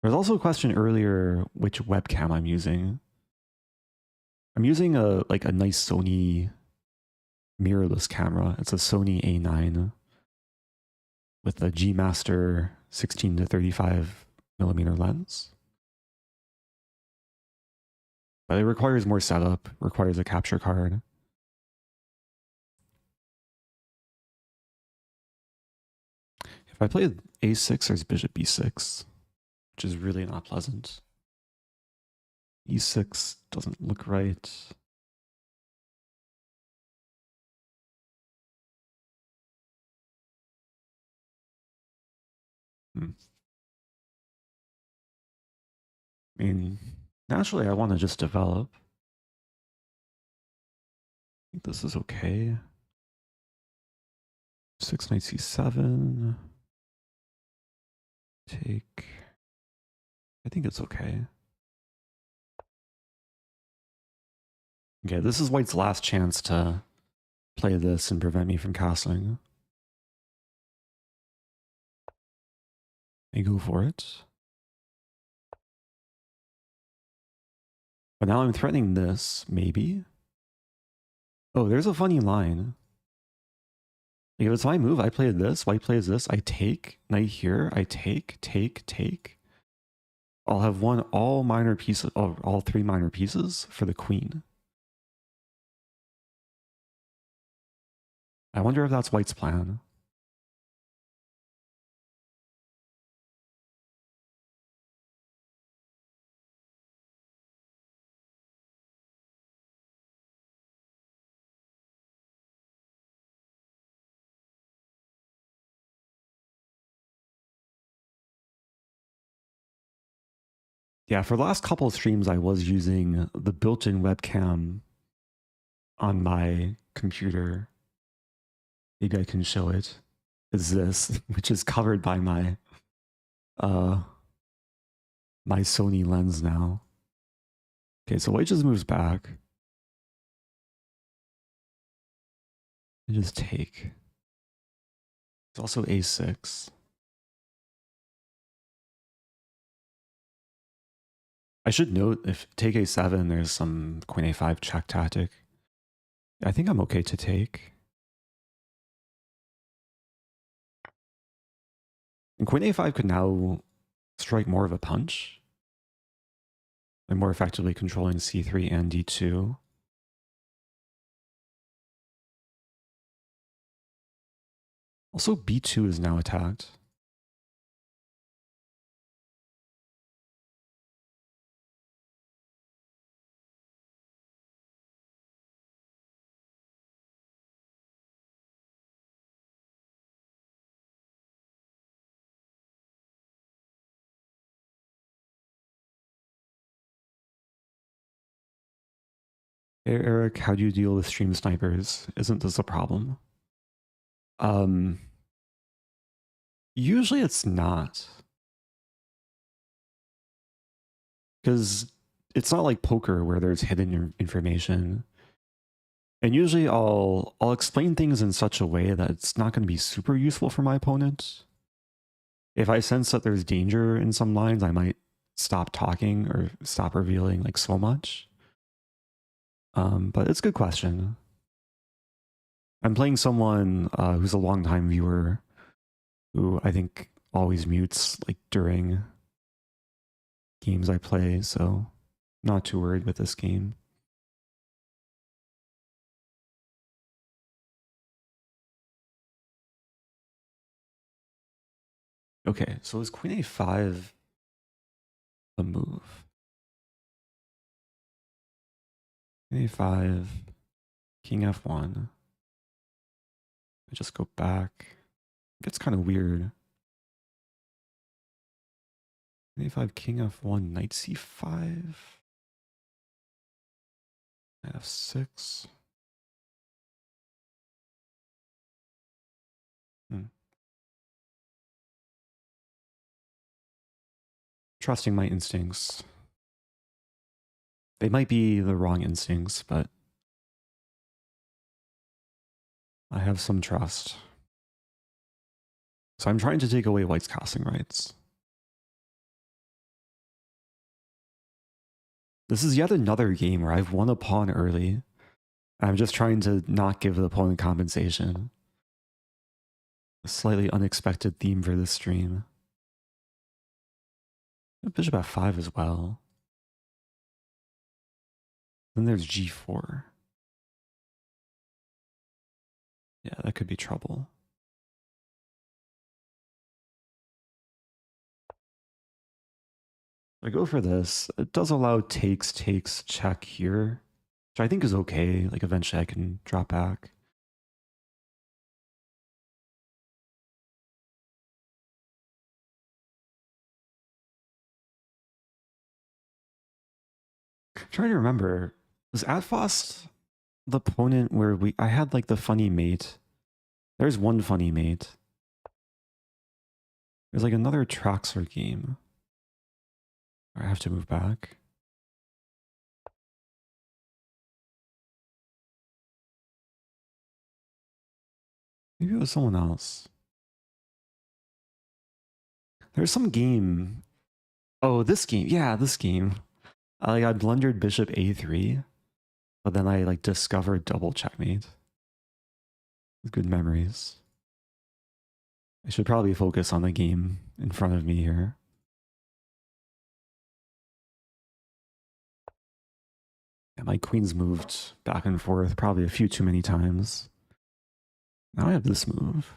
There's also a question earlier which webcam I'm using. I'm using a nice Sony mirrorless camera. It's a Sony A9 with a G Master 16 to 35 millimeter lens. But it requires more setup, requires a capture card. If I play a6, there's bishop b6, which is really not pleasant. e6 doesn't look right. I mean, naturally I want to just develop. I think this is okay. 6 knight c7. Take. I think it's okay. Okay, this is white's last chance to play this and prevent me from castling. I go for it. But now I'm threatening this, maybe. Oh, there's a funny line. Like if it's my move, I play this, white plays this, I take, knight here, I take. I'll have won all minor pieces, all 3 minor pieces for the queen. I wonder if that's white's plan. Yeah, for the last couple of streams, I was using the built-in webcam on my computer. Maybe I can show it. Is this, which is covered by my my Sony lens now. Okay, so white just moves back. I just take. It's also a6. I should note, if take a7, there's some queen a5 check tactic. I think I'm okay to take. And queen a5 could now strike more of a punch. And more effectively controlling c3 and d2. Also, b2 is now attacked. Hey Eric, how do you deal with stream snipers? Isn't this a problem? Usually it's not. Because it's not like poker where there's hidden information. And usually I'll explain things in such a way that it's not going to be super useful for my opponent. If I sense that there's danger in some lines, I might stop talking or stop revealing like so much. But it's a good question. I'm playing someone who's a longtime viewer who I think always mutes like during games I play, so not too worried with this game. Okay, so is queen a5 a move? Queen a5, king f1. I just go back. It gets kind of weird. A5, king f1, knight c5. Knight f6. Trusting my instincts. They might be the wrong instincts, but I have some trust. So I'm trying to take away white's casting rights. This is yet another game where I've won a pawn early. I'm just trying to not give the opponent compensation. A slightly unexpected theme for this stream. Bishop f5 as well. Then there's g4. Yeah, that could be trouble. I go for this. It does allow takes, check here, which I think is okay. Like eventually I can drop back. I'm trying to remember, was Atfost the opponent where I had like the funny mate? There's one funny mate. There's like another Traxler game. I have to move back. Maybe it was someone else. There's some game. Oh, this game. Yeah, this game. I blundered bishop a3, but then I like discovered double checkmate. Good memories. I should probably focus on the game in front of me here. Yeah, my queen's moved back and forth probably a few too many times. Now I have this move.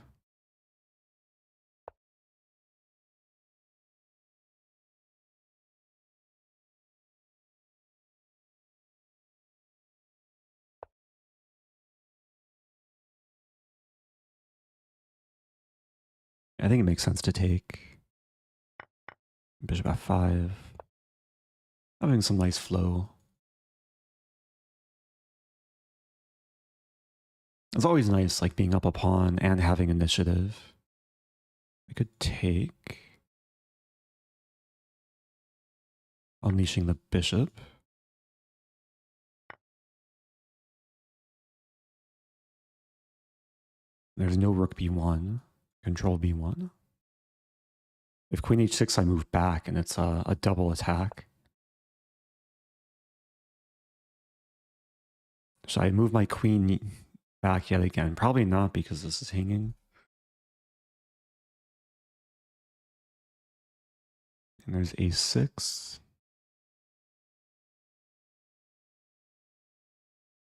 I think it makes sense to take bishop f5. Having some nice flow. It's always nice, like being up a pawn and having initiative. I could take, unleashing the bishop. There's no rook b1, control b1. If queen h6, I move back and it's a double attack. Should I move my queen back yet again? Probably not, because this is hanging. And there's a6.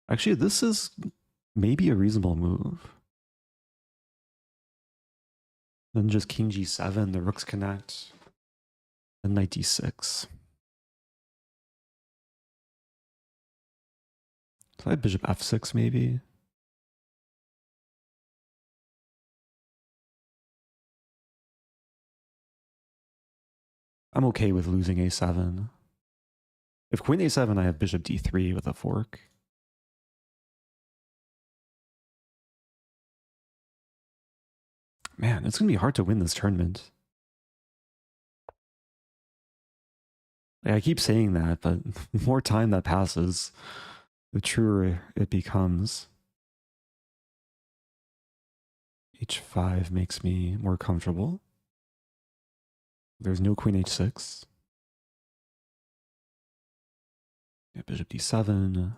Actually, this is maybe a reasonable move. Then just king g7, the rooks connect. Then knight d6. So I have bishop f6 maybe. I'm okay with losing a7. If queen a7, I have bishop d3 with a fork. Man, it's going to be hard to win this tournament. I keep saying that, but the more time that passes, the truer it becomes. h5 makes me more comfortable. There's no queen h6. Yeah, bishop d7.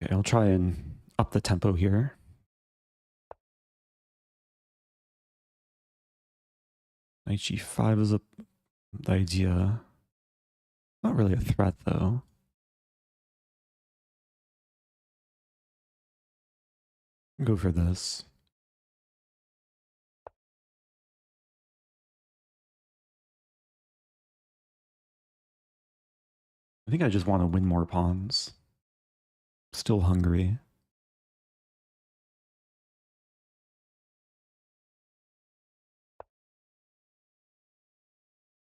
Okay, I'll try and up the tempo here. Knight g5 is the idea. Not really a threat, though. Go for this. I think I just want to win more pawns. Still hungry.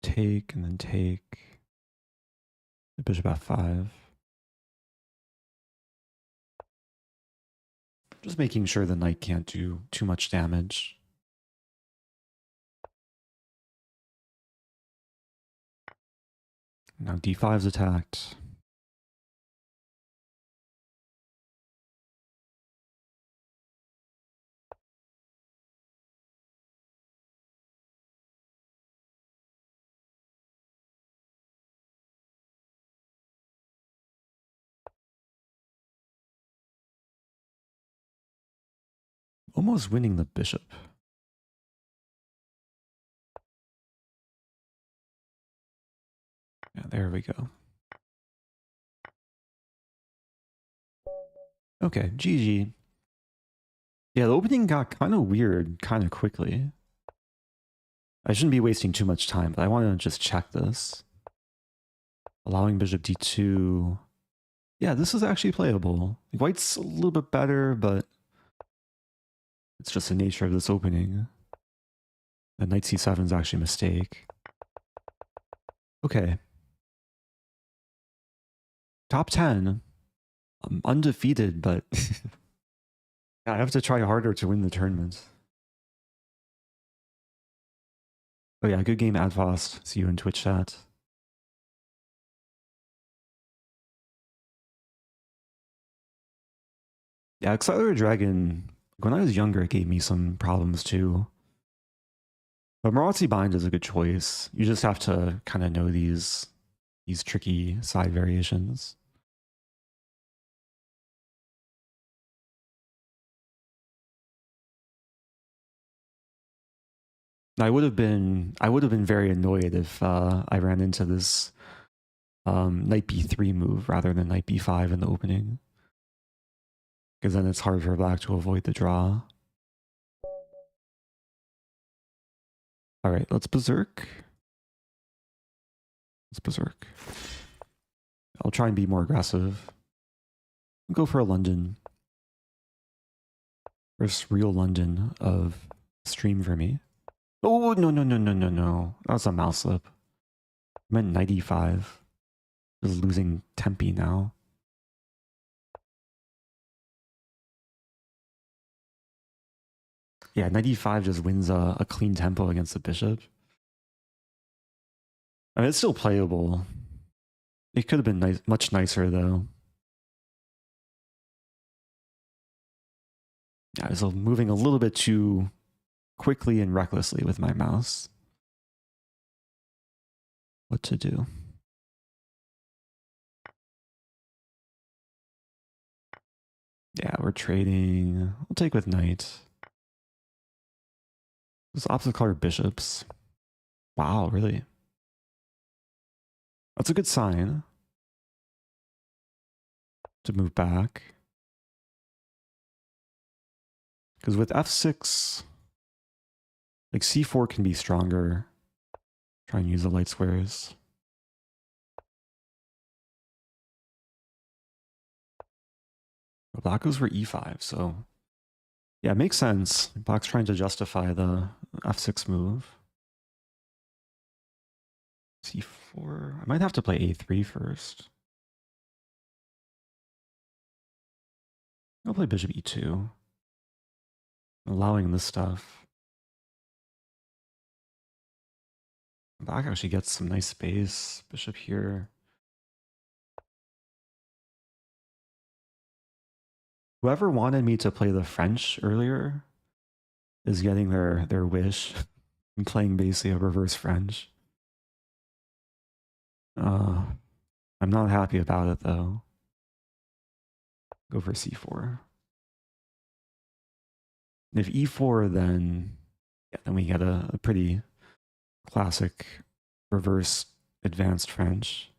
Take and then take. The bishop f5. Just making sure the knight can't do too much damage. Now d5's attacked. Almost winning the bishop. Yeah, there we go. Okay, GG. Yeah, the opening got kind of weird kind of quickly. I shouldn't be wasting too much time, but I want to just check this. Allowing bishop d2. Yeah, this is actually playable. White's a little bit better, but it's just the nature of this opening. The knight c7 is actually a mistake. Okay. Top 10. I'm undefeated, but I have to try harder to win the tournament. Oh yeah, good game, Adfast. See you in Twitch chat. Yeah, Accelerated Dragon, when I was younger, it gave me some problems too. But Maróczy Bind is a good choice. You just have to kind of know these tricky side variations. I would have been very annoyed if I ran into this knight b3 move rather than knight b5 in the opening, because then it's hard for black to avoid the draw. All right, let's berserk. Let's berserk. I'll try and be more aggressive. I'll go for a London. First real London of stream for me. Oh, no, no, no, no, no, no. That was a mouse slip. I meant 95. Just losing tempi now. Yeah, 95 just wins a clean tempo against the bishop. I mean, it's still playable. It could have been nice, much nicer, though. I was moving a little bit too quickly and recklessly with my mouse. What to do? Yeah, we're trading. We'll take with knight. Those opposite color bishops. Wow, really? That's a good sign. To move back. Because with f6, like c4 can be stronger. Try and use the light squares. Black goes for e5, so yeah, it makes sense. Black's trying to justify the f6 move. c4. I might have to play a3 first. I'll play bishop e2. Allowing this stuff. Black actually gets some nice space. Bishop here. Whoever wanted me to play the French earlier is getting their wish. I'm playing basically a reverse French. I'm not happy about it though. Go for c4. And if e4, then we get a pretty classic reverse advanced French.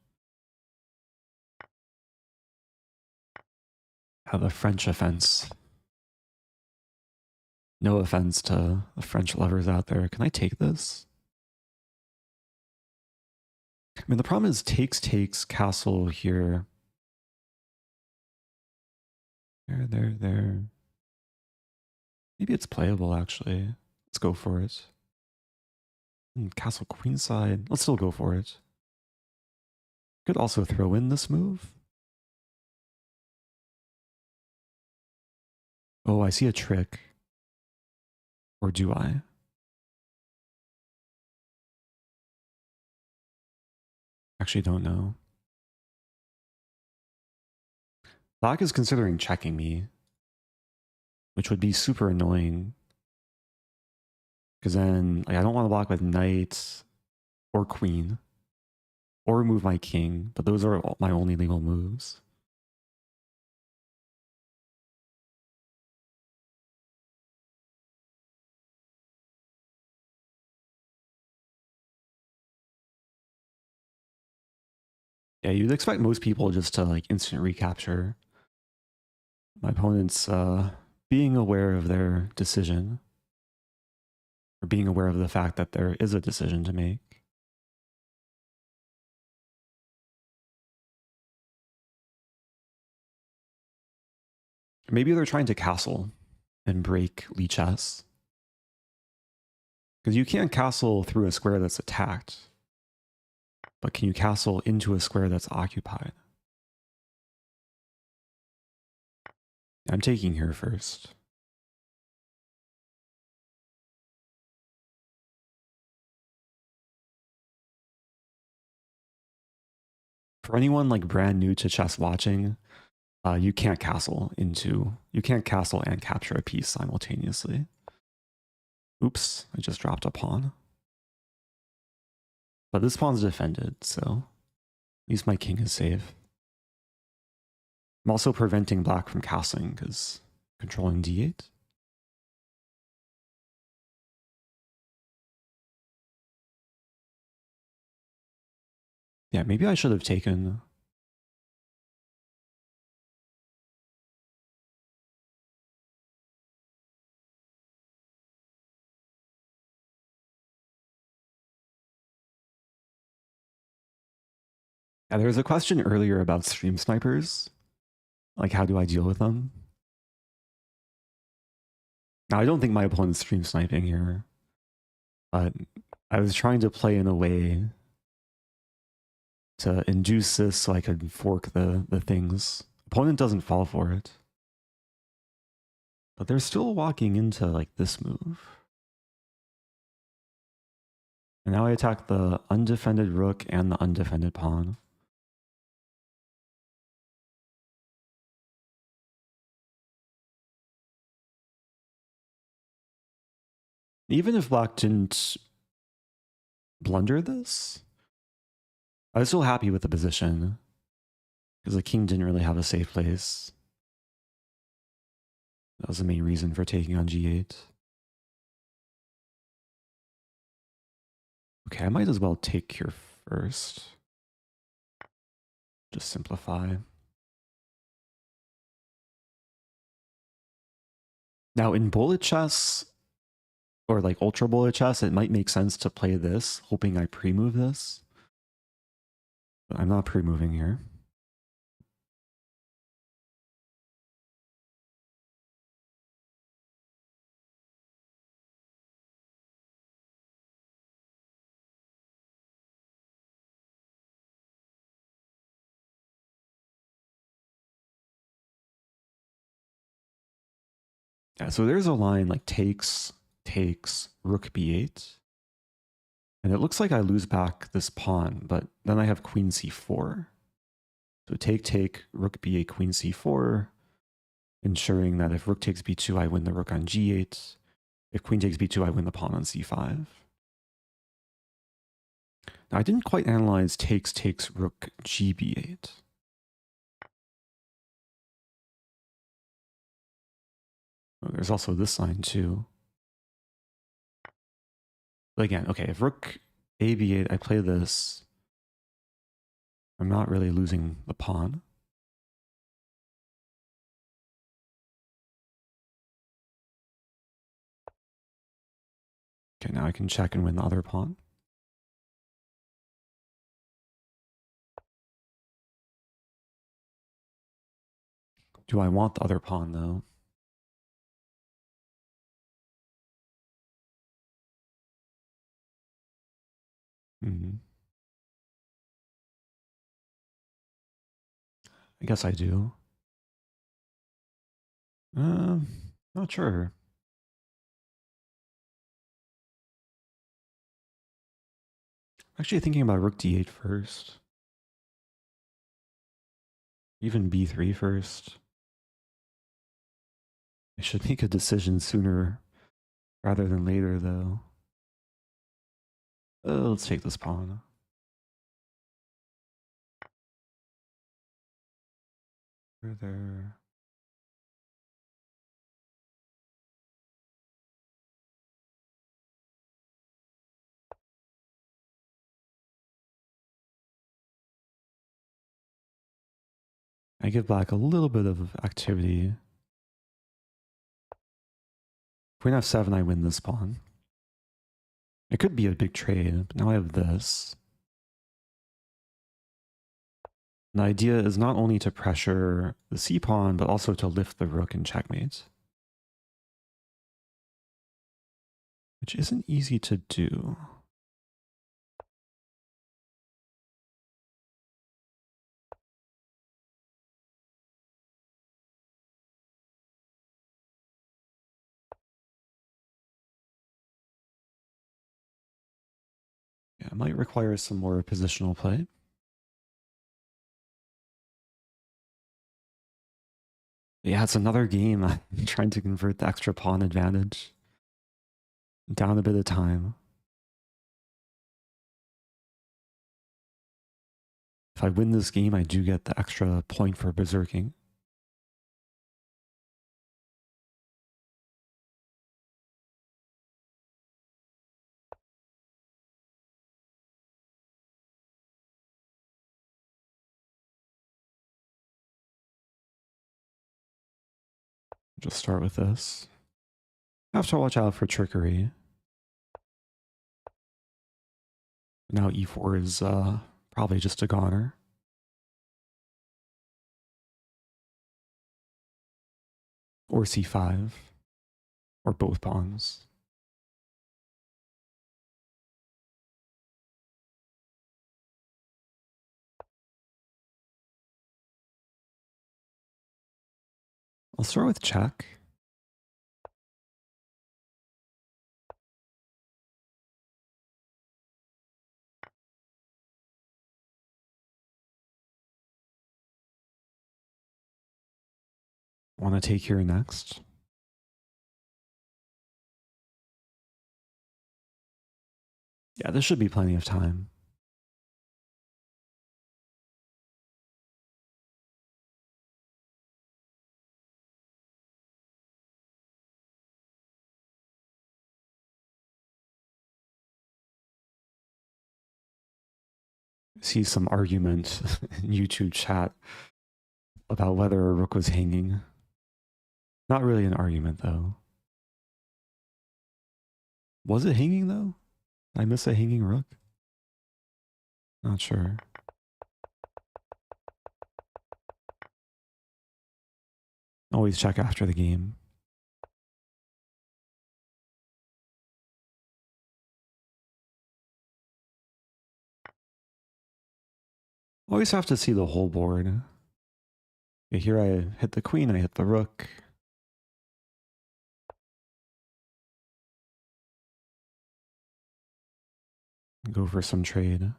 Have a French offense. No offense to the French lovers out there. Can I take this? I mean, the problem is takes, castle here. There. Maybe it's playable, actually. Let's go for it. And castle queenside. Let's still go for it. Could also throw in this move. Oh, I see a trick. Or do I? Actually, don't know. Black is considering checking me, which would be super annoying. Because then, like, I don't want to block with knight or queen or remove my king, but those are my only legal moves. Yeah, you'd expect most people just to like instant recapture. My opponent's being aware of their decision, or being aware of the fact that there is a decision to make. Maybe they're trying to castle and break Lichess. Because you can't castle through a square that's attacked, but can you castle into a square that's occupied? I'm taking here first. For anyone like brand new to chess watching, you can't castle and capture a piece simultaneously. Oops, I just dropped a pawn. But this pawn's defended, so at least my king is safe. I'm also preventing black from castling because controlling d8. Yeah, maybe I should have taken. Yeah, there was a question earlier about stream snipers. Like, how do I deal with them? Now, I don't think my opponent's stream sniping here, but I was trying to play in a way to induce this so I could fork the things. Opponent doesn't fall for it. But they're still walking into like this move. And now I attack the undefended rook and the undefended pawn. Even if black didn't blunder this, I was still happy with the position because the king didn't really have a safe place. That was the main reason for taking on g8. Okay, I might as well take here first. Just simplify. Now in bullet chess, or like ultra bullet chess, it might make sense to play this, hoping I pre-move this. But I'm not pre-moving here. Yeah, so there's a line like takes, rook b8. And it looks like I lose back this pawn, but then I have queen c4. So take, rook b8, queen c4, ensuring that if rook takes b2, I win the rook on g8. If queen takes b2, I win the pawn on c5. Now I didn't quite analyze takes, rook gb8. Oh, there's also this line too. But again, okay, if rook ab8, I play this, I'm not really losing the pawn. Okay, now I can check and win the other pawn. Do I want the other pawn, though? I guess I do. Not sure. Actually thinking about rook d8 first. Even b3 first. I should make a decision sooner rather than later, though. Let's take this pawn. There. I give black a little bit of activity. Queen f7, I win this pawn. It could be a big trade, but now I have this. The idea is not only to pressure the c-pawn, but also to lift the rook and checkmate. Which isn't easy to do. Yeah, it might require some more positional play. Yeah, it's another game. I'm trying to convert the extra pawn advantage. Down a bit of time. If I win this game, I do get the extra point for berserking. Just start with this. I have to watch out for trickery. Now e4 is probably just a goner. Or c5. Or both pawns. I'll start with check. Want to take here next. Yeah, this should be plenty of time. See some argument in YouTube chat about whether a rook was hanging. Not really an argument, though. Was it hanging, though? Did I miss a hanging rook? Not sure. Always check after the game. Always have to see the whole board. Okay, here I hit the queen, I hit the rook. Go for some trade.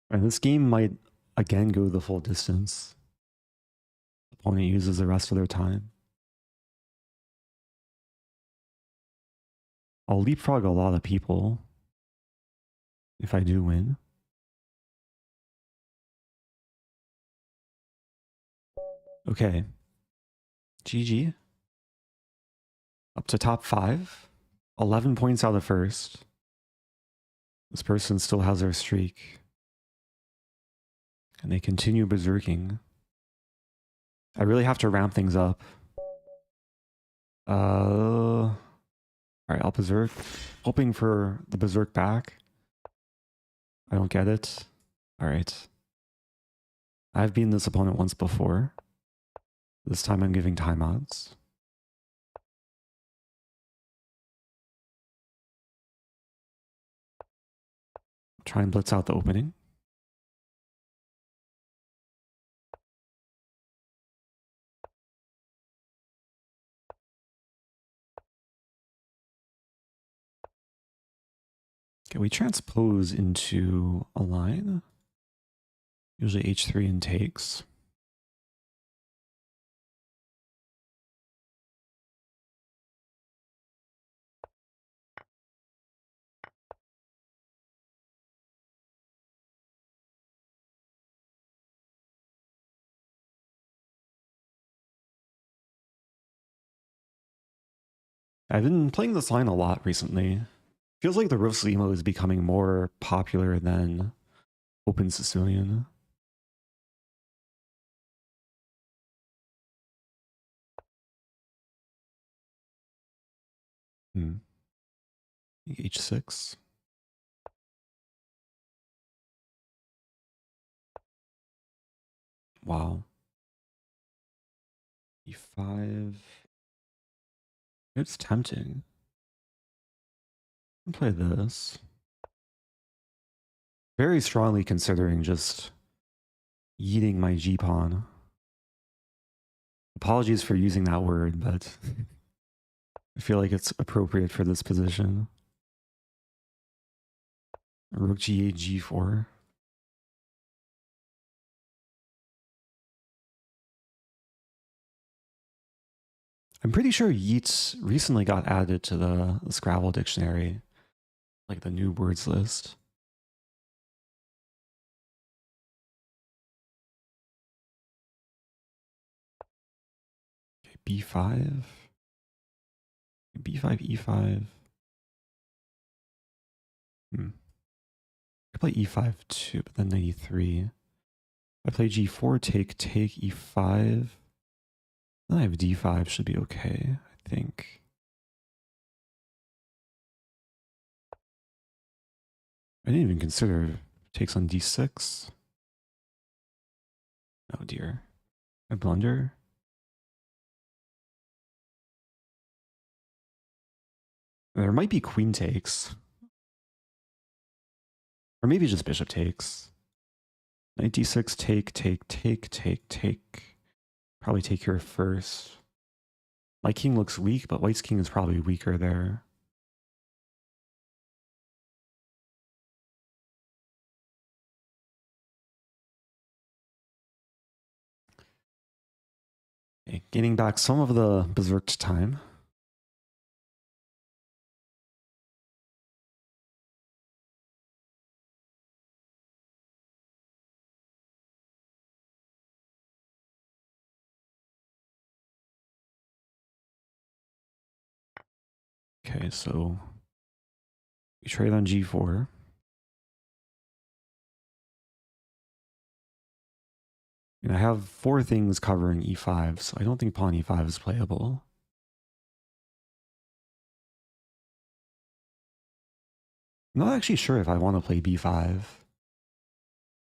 And this game might again go the full distance. Opponent uses the rest of their time. I'll leapfrog a lot of people if I do win. Okay. GG. Up to top 5. 11 points out of first. This person still has their streak. And they continue berserking. I really have to ramp things up. Alright, I'll berserk. Hoping for the berserk back. I don't get it. Alright. I've beaten this opponent once before. This time I'm giving timeouts. Try and blitz out the opening. Okay, we transpose into a line. Usually h3 and takes. I've been playing this line a lot recently. Feels like the Rossolimo is becoming more popular than Open Sicilian. H6. Wow. E5. It's tempting. I'll play this. Very strongly considering just yeeting my G-pawn. Apologies for using that word, but I feel like it's appropriate for this position. Rook G8, G4. I'm pretty sure yeets recently got added to the Scrabble dictionary, like the new words list. Okay, B5. B5, E5. I could play E5 too, but then knight E3. I play G4, take, E5. Then I have D5, should be okay, I think. I didn't even consider takes on D6. Oh dear. I blunder. There might be queen takes. Or maybe just bishop takes. Knight D6, take. Probably take here first. My king looks weak, but white's king is probably weaker there. Okay, gaining back some of the berserked time. Okay, so we trade on G4. And I have 4 things covering E5, so I don't think pawn E5 is playable. I'm not actually sure if I want to play B5.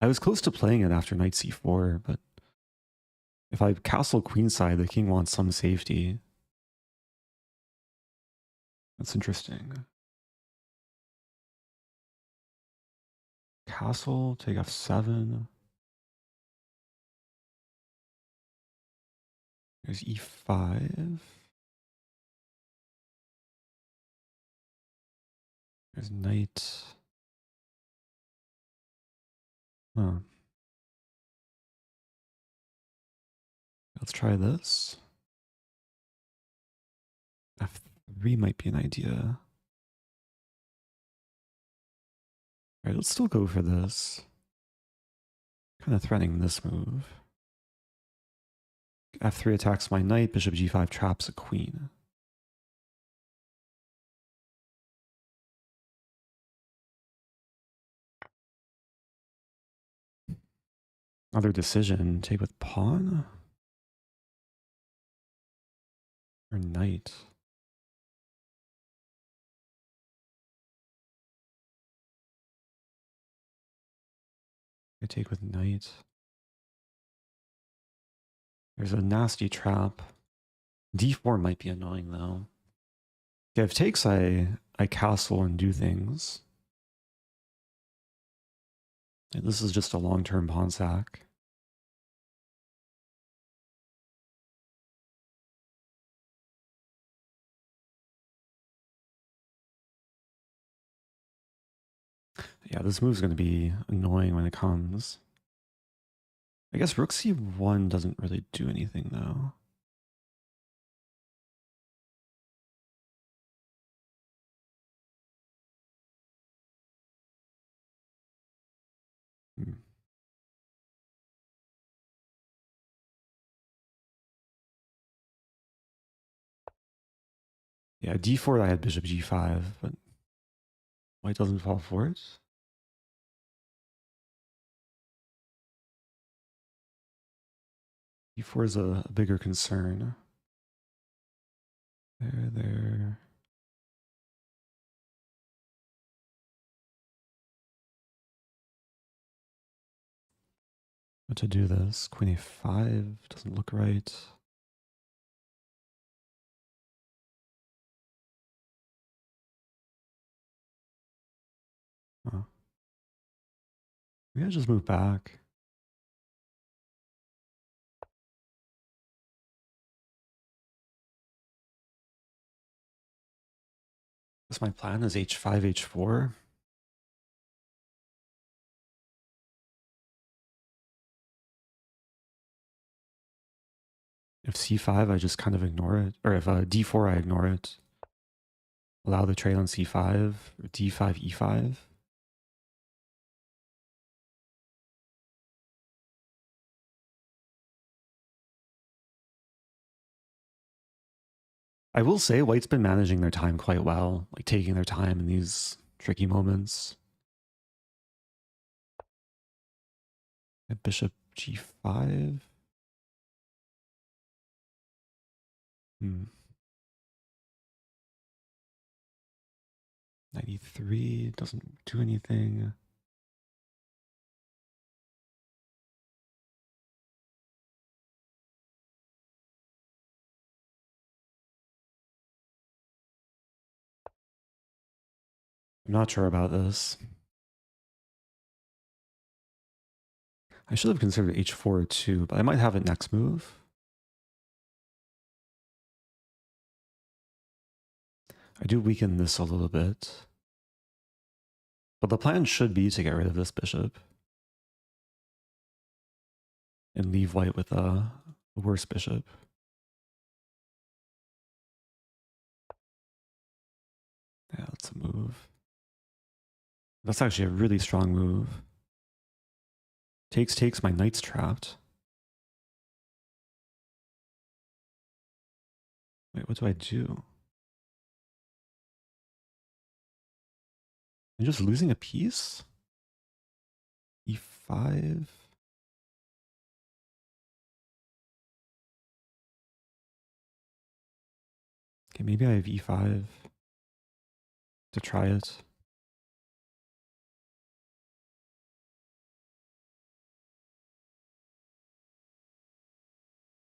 I was close to playing it after knight C4, but if I castle queenside, the king wants some safety. That's interesting. Castle, take F7. There's E5. There's knight. Huh. Let's try this. F3 might be an idea. Alright, let's still go for this. Kind of threatening this move. F3 attacks my knight, bishop G5 traps a queen. Another decision. Take with pawn? Or knight? I take with knight. There's a nasty trap. D4 might be annoying though. Okay, if takes, I castle and do things. And this is just a long-term pawn sack. Yeah, this move's going to be annoying when it comes. I guess rook c1 doesn't really do anything though. Yeah, d4 I had bishop g5, but white doesn't fall for it. d4 is a bigger concern. There. But to do this, queen a5 doesn't look right. Oh. Maybe I just move back. Guess my plan is h5, h4. If c5, I just kind of ignore it. Or if d4, I ignore it. Allow the trade on c5, or d5, e5. I will say white's been managing their time quite well, like taking their time in these tricky moments. Bishop g5. 93 doesn't do anything. I'm not sure about this. I should have considered h4 too, but I might have it next move. I do weaken this a little bit. But the plan should be to get rid of this bishop. And leave white with a worse bishop. Yeah, that's a move. That's actually a really strong move. Takes, my knight's trapped. Wait, what do I do? I'm just losing a piece? e5? Okay, maybe I have e5 to try it.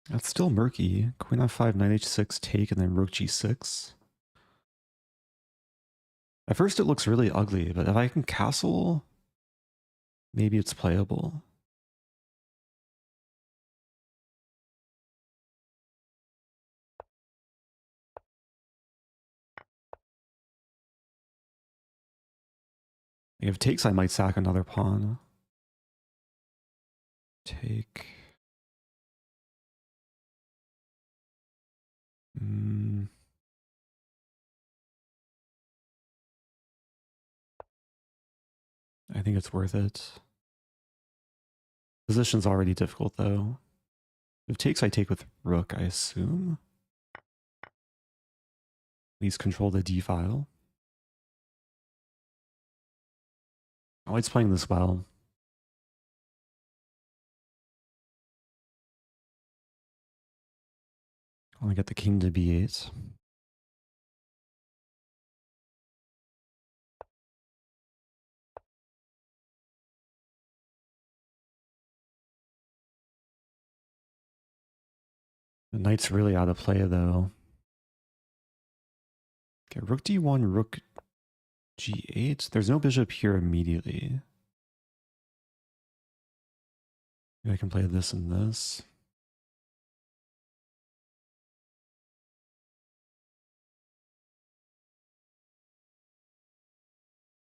That's still murky. Queen f5, knight h6, take, and then rook g6. At first it looks really ugly, but if I can castle, maybe it's playable. If takes, I might sack another pawn. Take. I think it's worth it. Position's already difficult though. If takes, I take with rook, I assume. Please control the d file. White's playing this well. I want to get the king to b8. The knight's really out of play though. Okay, rook d1, rook g8. There's no bishop here immediately. Maybe I can play this and this.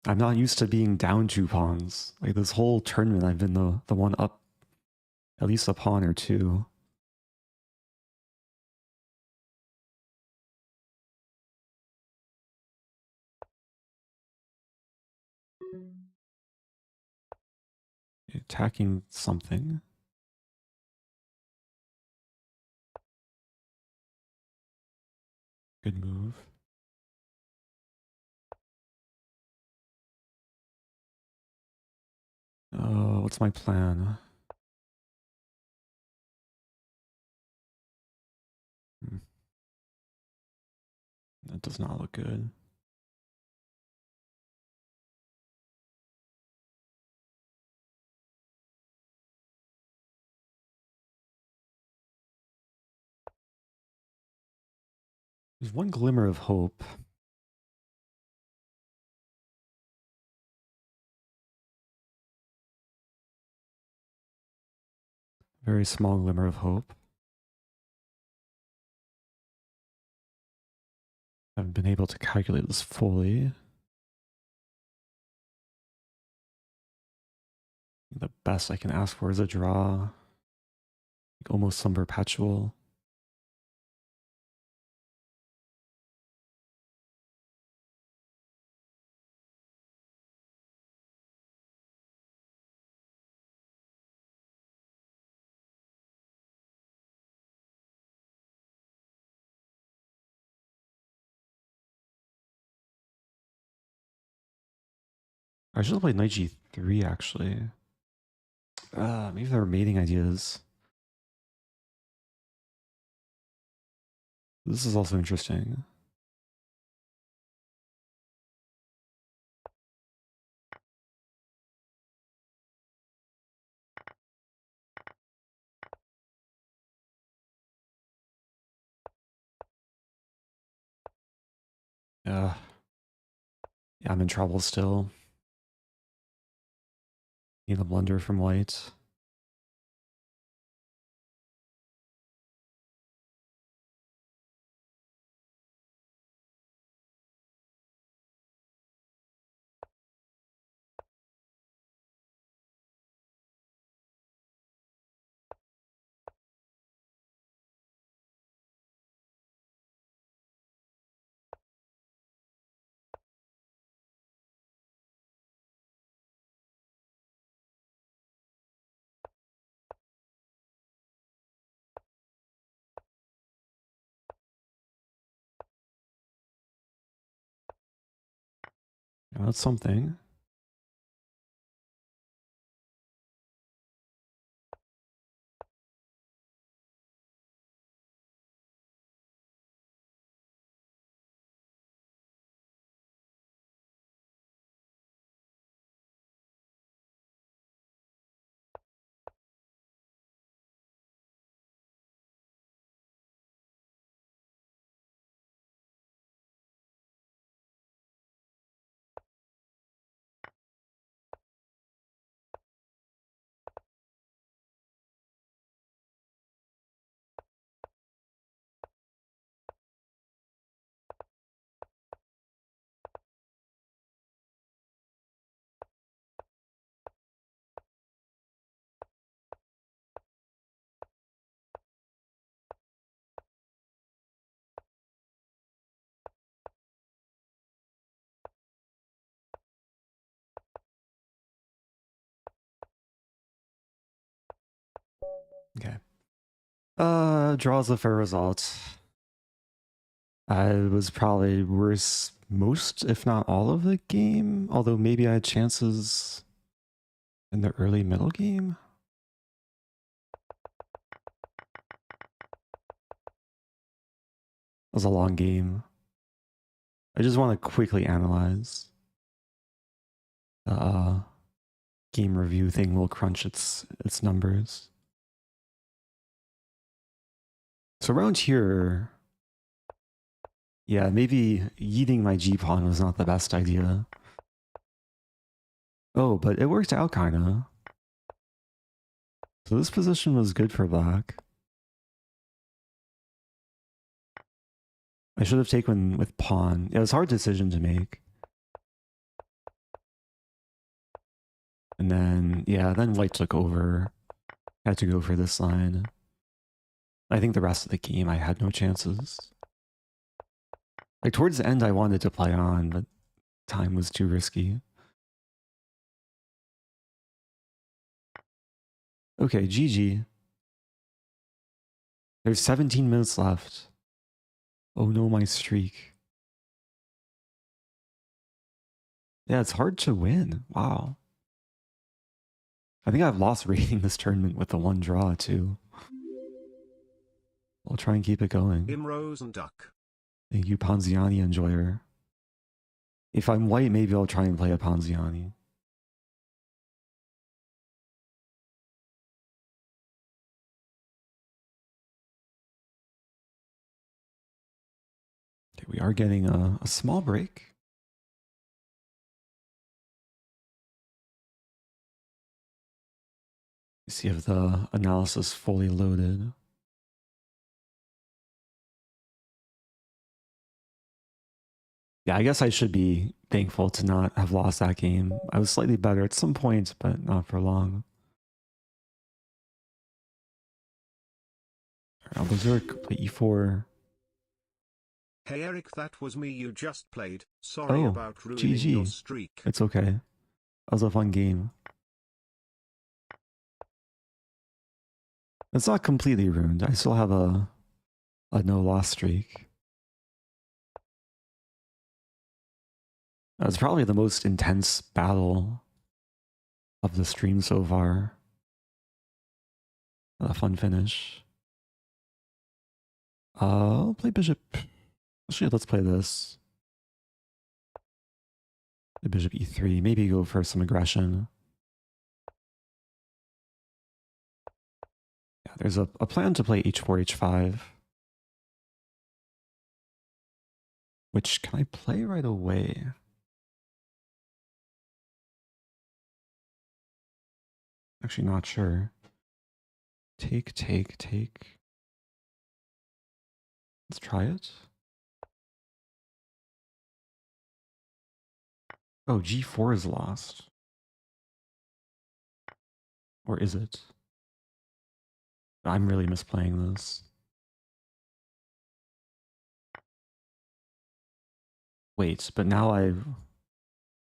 I'm not used to being down 2 pawns. Like this whole tournament, I've been the one up at least a pawn or two. Attacking something. Good move. Oh, what's my plan? That does not look good. There's one glimmer of hope. Very small glimmer of hope. I haven't been able to calculate this fully. The best I can ask for is a draw. Like almost some perpetual. I should have played knight g3 actually. Maybe there were mating ideas. This is also interesting. Yeah, I'm in trouble still. Need a blunder from white. Yeah, that's something. Okay. Draws a fair result. I was probably worse most, if not all of the game, although maybe I had chances in the early middle game. was a long game. I just want to quickly analyze. The game review thing will crunch its numbers. So around here, yeah, maybe yeeting my g-pawn was not the best idea. Oh, but it worked out kinda. So this position was good for black. I should have taken with pawn. It was a hard decision to make. And then, yeah, then white took over. Had to go for this line. I think the rest of the game I had no chances. Like towards the end I wanted to play on, but time was too risky. Okay, GG. There's 17 minutes left. Oh no, my streak. Yeah, it's hard to win. Wow. I think I've lost rating this tournament with the one draw too. I'll try and keep it going. In Rosen duck. Thank you, Ponziani enjoyer. If I'm white, maybe I'll try and play a Ponziani. Okay, we are getting a small break. See if the analysis fully loaded. Yeah, I guess I should be thankful to not have lost that game. I was slightly better at some points, but not for long. I'll berserk, play e4. Hey Eric, that was me you just played. Sorry Oh, about ruining GG. your streak. It's okay. That was a fun game. It's not completely ruined. I still have a no-loss streak. It's probably the most intense battle of the stream so far. A fun finish. I'll play bishop. Actually, let's play this. The bishop e3. Maybe go for some aggression. Yeah, there's a plan to play h4, h5. Which can I play right away? Actually, not sure. Take, take, take. Let's try it. Oh, g4 is lost. Or is it? I'm really misplaying this. Wait, but now I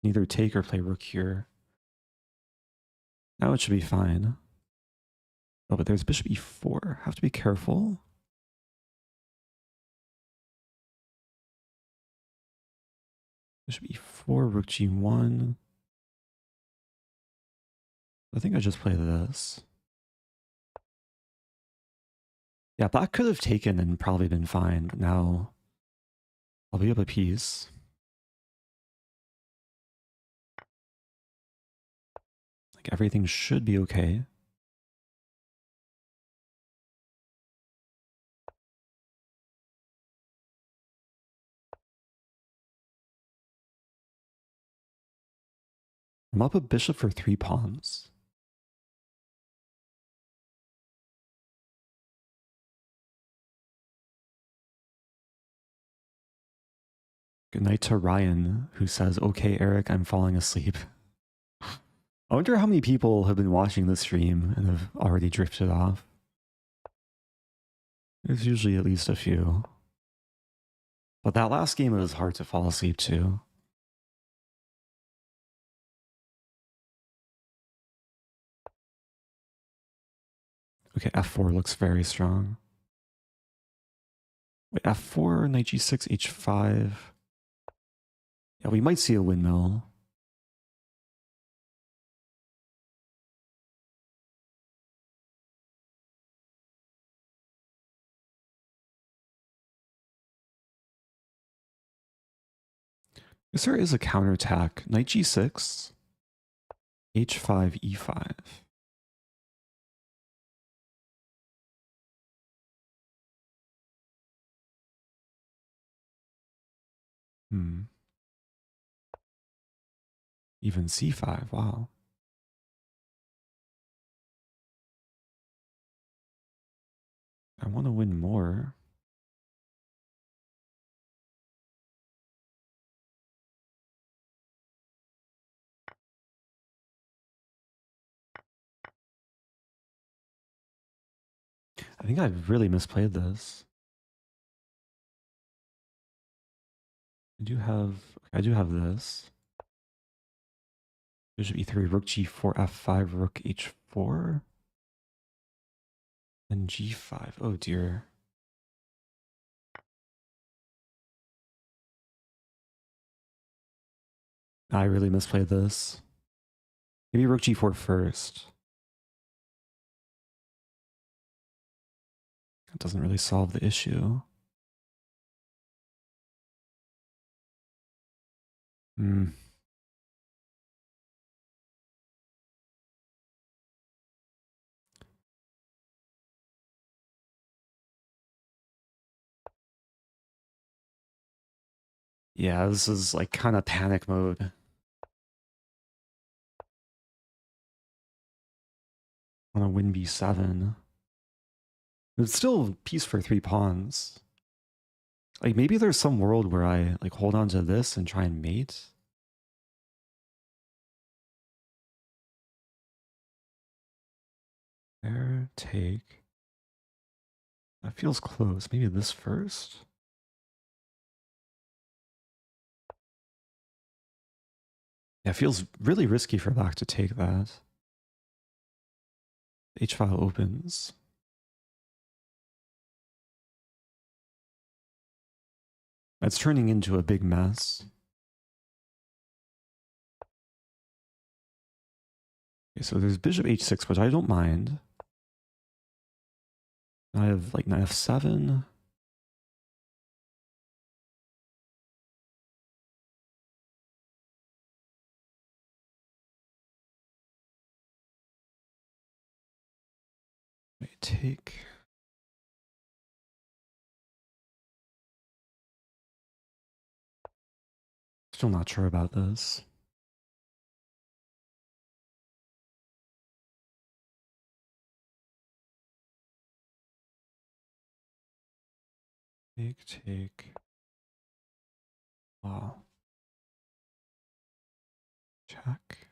neither take or play rook here. Now it should be fine. Oh, but there's bishop e4. Have to be careful. Bishop e4, rook g1. I think I just play this. Yeah, black could have taken and probably been fine, but now I'll be up a piece. Like everything should be okay. I'm up a bishop for 3 pawns. Good night to Ryan, who says, "Okay, Eric, I'm falling asleep." I wonder how many people have been watching the stream and have already drifted off. There's usually at least a few. But that last game, it was hard to fall asleep to. Okay, f4 looks very strong. Wait, f4, knight g6, h5. Yeah, we might see a windmill. Guess there is a counterattack. Knight g6, h5, e5. Even c5, wow. I want to win more. I think I've really misplayed this. I do have this. Bishop e3, rook g4, f5, rook h4. And g5. Oh dear. I really misplayed this. Maybe rook g4 first. That doesn't really solve the issue. Yeah, this is like kind of panic mode. I want to win b7. It's still piece for 3 pawns. Like maybe there's some world where I like hold on to this and try and mate. There, take. That feels close. Maybe this first? Yeah, it feels really risky for black to take that. H-file opens. It's turning into a big mess. Okay, so there's bishop h6, which I don't mind. I have like knight f7. Wait, take. Still not sure about this. Take. Wow. Check.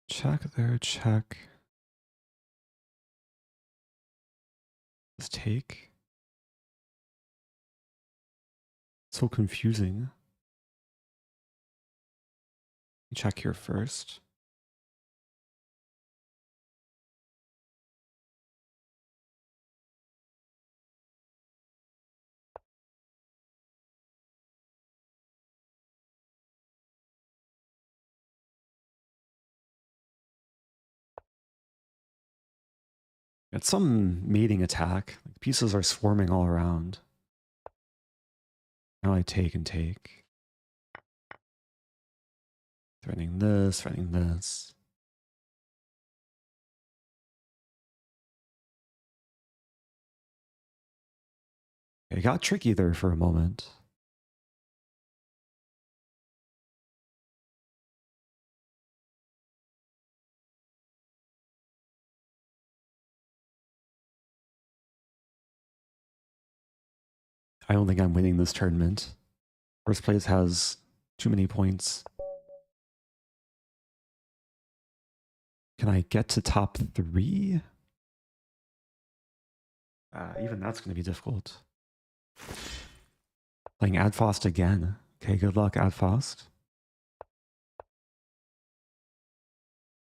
Check there, check. Just take. So confusing. Check here first. It's some mating attack. Like pieces are swarming all around. Now I take and take. Threatening this, threatening this. It got tricky there for a moment. I don't think I'm winning this tournament. First place has too many points. Can I get to top 3? Even that's going to be difficult. Playing Adfast again. Okay, good luck, Adfast.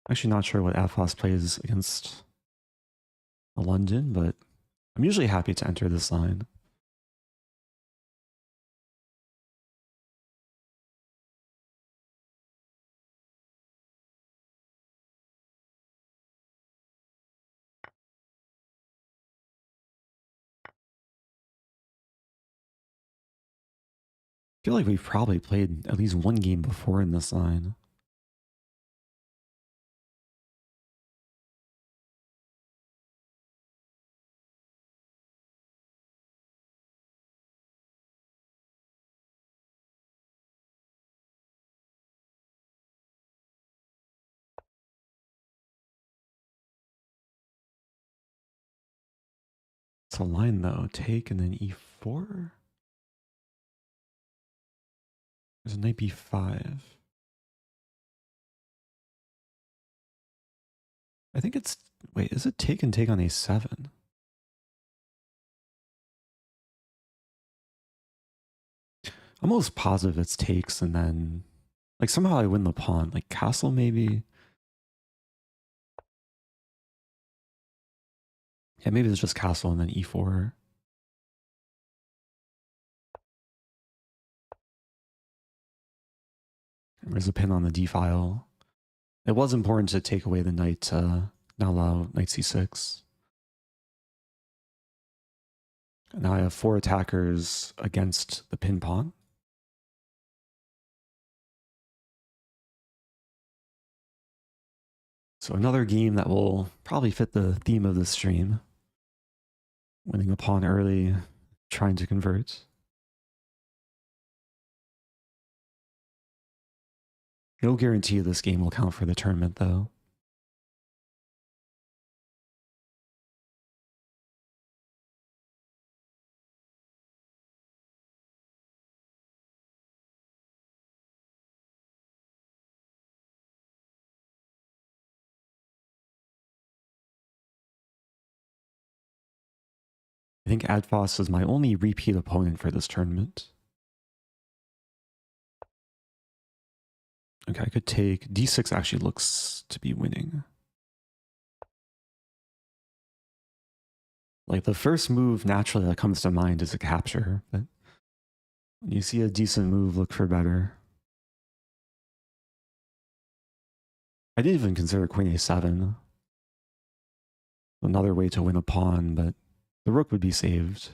Actually not sure what Adfast plays against London, but I'm usually happy to enter this line. feel like we've probably played at least one game before in this line. It's a line though. Take and then e4. There's a knight b5. I think it's, wait, is it take and take on a7? I'm almost positive it's takes and then, like somehow I win the pawn, like castle maybe. Yeah, maybe it's just castle and then e4. There's a pin on the d file. It was important to take away the knight, not allow knight c6. And now I have 4 attackers against the pin pawn. So another game that will probably fit the theme of this stream. Winning a pawn early, trying to convert. No guarantee this game will count for the tournament though. I think Adfoss is my only repeat opponent for this tournament. Okay, I could take d6 actually looks to be winning. Like the first move naturally that comes to mind is a capture, but when you see a decent move, look for better. I didn't even consider queen a7. Another way to win a pawn, but the rook would be saved.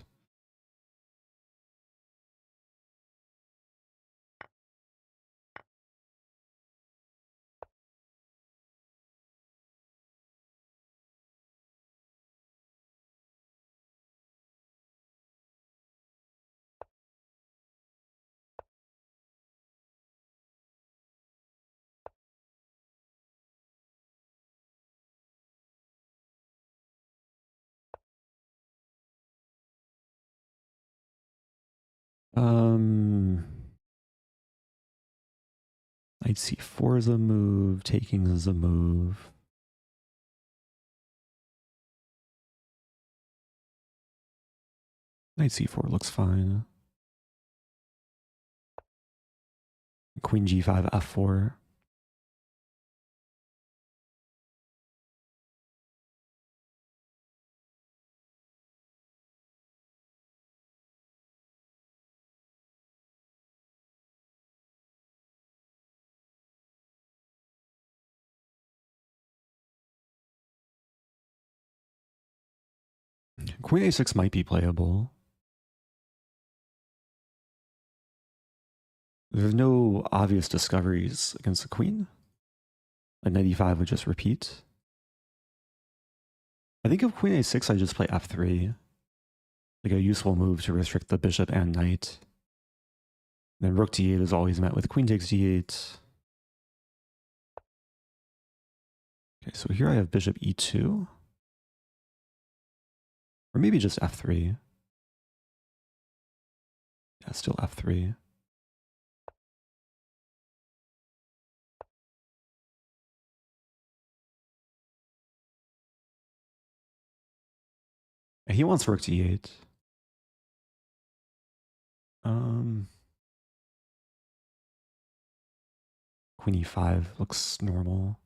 Knight c4 is a move, taking is a move. Knight c4 looks fine. Queen g5, f4. Queen a6 might be playable. There's no obvious discoveries against the queen. A knight e5 would just repeat. I think if queen a6, I just play f3. Like a useful move to restrict the bishop and knight. Then rook d8 is always met with queen takes d8. Okay, so here I have bishop e2. Or maybe just f3. Yeah, still f3. He wants rook d8. Queen e5 looks normal.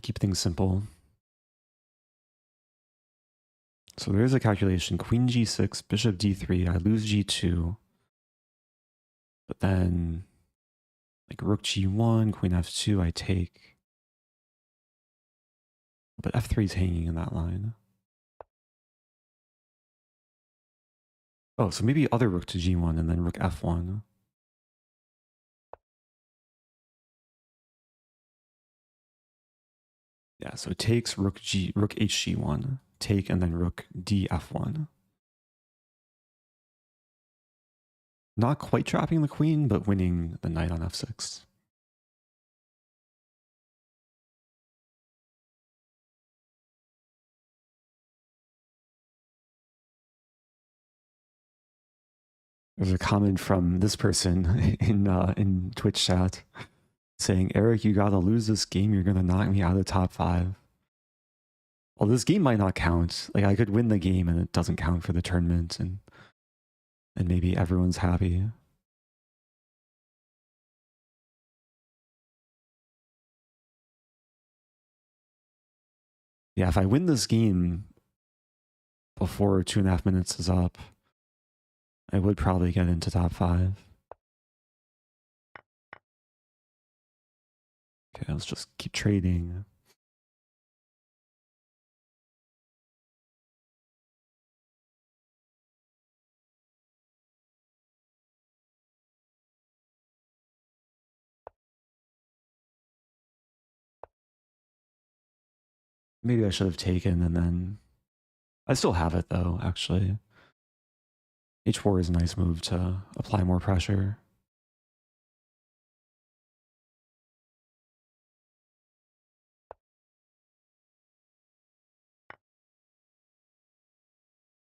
Keep things simple. So there's a calculation. Queen g6, bishop d3. I lose g2. But then, like rook g1, queen f2, I take. But f3 is hanging in that line. Oh, so maybe other rook to g1 and then rook f1. Yeah, so it takes rook hg1, take, and then rook df1. Not quite trapping the queen, but winning the knight on f6. There's a comment from this person in Twitch chat saying, Eric, you gotta lose this game. You're gonna knock me out of the top 5. Well, this game might not count. Like, I could win the game and it doesn't count for the tournament, and maybe everyone's happy. Yeah, if I win this game before 2.5 minutes is up, I would probably get into top 5. Okay, let's just keep trading. Maybe I should have taken, and then I still have it though, actually. H4 is a nice move to apply more pressure.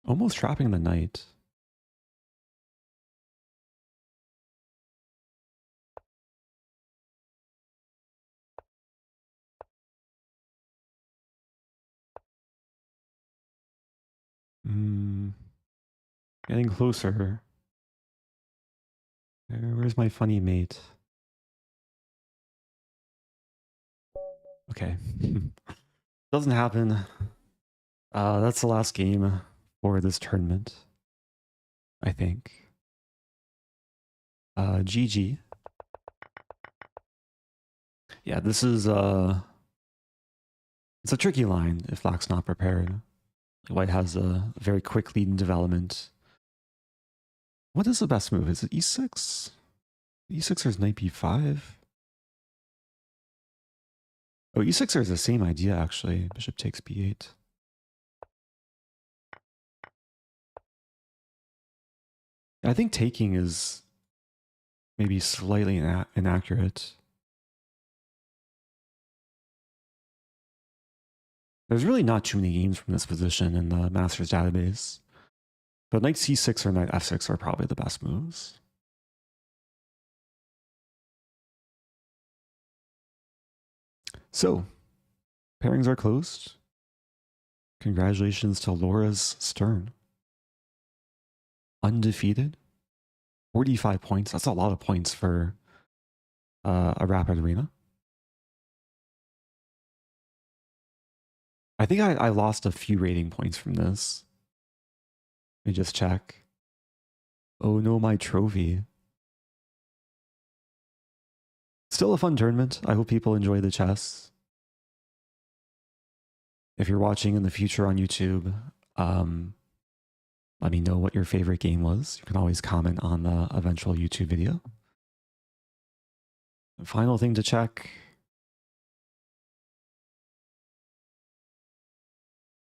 Almost trapping the knight. Getting closer. Where's my funny mate? Okay. Doesn't happen. That's the last game for this tournament, I think. GG. Yeah, this is it's a tricky line if Black's not prepared. White has a very quick lead in development. What is the best move? Is it e6? E6 or is knight b5? Oh, e6 is the same idea actually. Bishop takes b8. I think taking is maybe slightly inaccurate. There's really not too many games from this position in the Masters database. But knight c6 or knight f6 are probably the best moves. So, pairings are closed. Congratulations to Laura's Stern. Undefeated. 45 points. That's a lot of points for a rapid arena. I think I lost a few rating points from this. Let me just check. Oh no, my trophy. Still a fun tournament. I hope people enjoy the chess. If you're watching in the future on YouTube, let me know what your favorite game was. You can always comment on the eventual YouTube video. The final thing to check.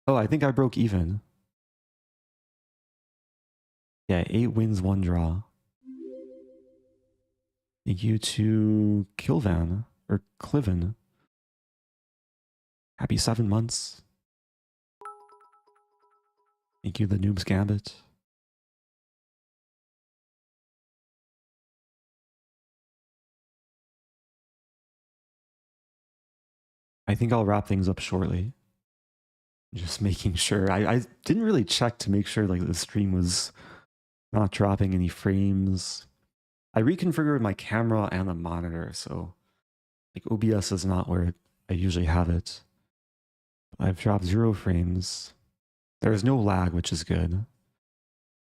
Oh, I think I broke even. Yeah, 8 wins, 1 draw. Thank you to Kilvan, or Cliven. Happy 7 months. Thank you, the Noob's Gambit. I think I'll wrap things up shortly. Just making sure. I didn't really check to make sure like the stream was not dropping any frames. I reconfigured my camera and the monitor, so like OBS is not where I usually have it. I've dropped 0 frames. There's no lag, which is good.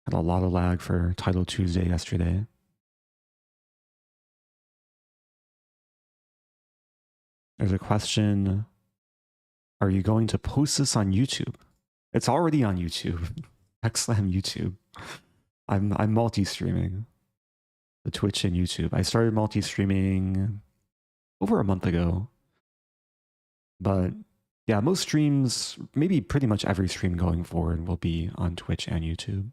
Had a lot of lag for Title Tuesday yesterday. There's a question. Are you going to post this on YouTube? It's already on YouTube. Xslam YouTube. I'm multi-streaming the Twitch and YouTube. I started multi-streaming over a month ago. But yeah, most streams, maybe pretty much every stream going forward will be on Twitch and YouTube.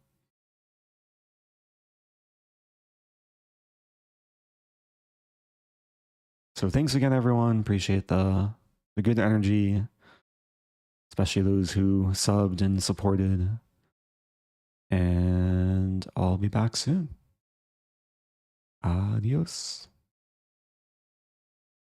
So thanks again, everyone. Appreciate the good energy, especially those who subbed and supported. And I'll be back soon. Adios.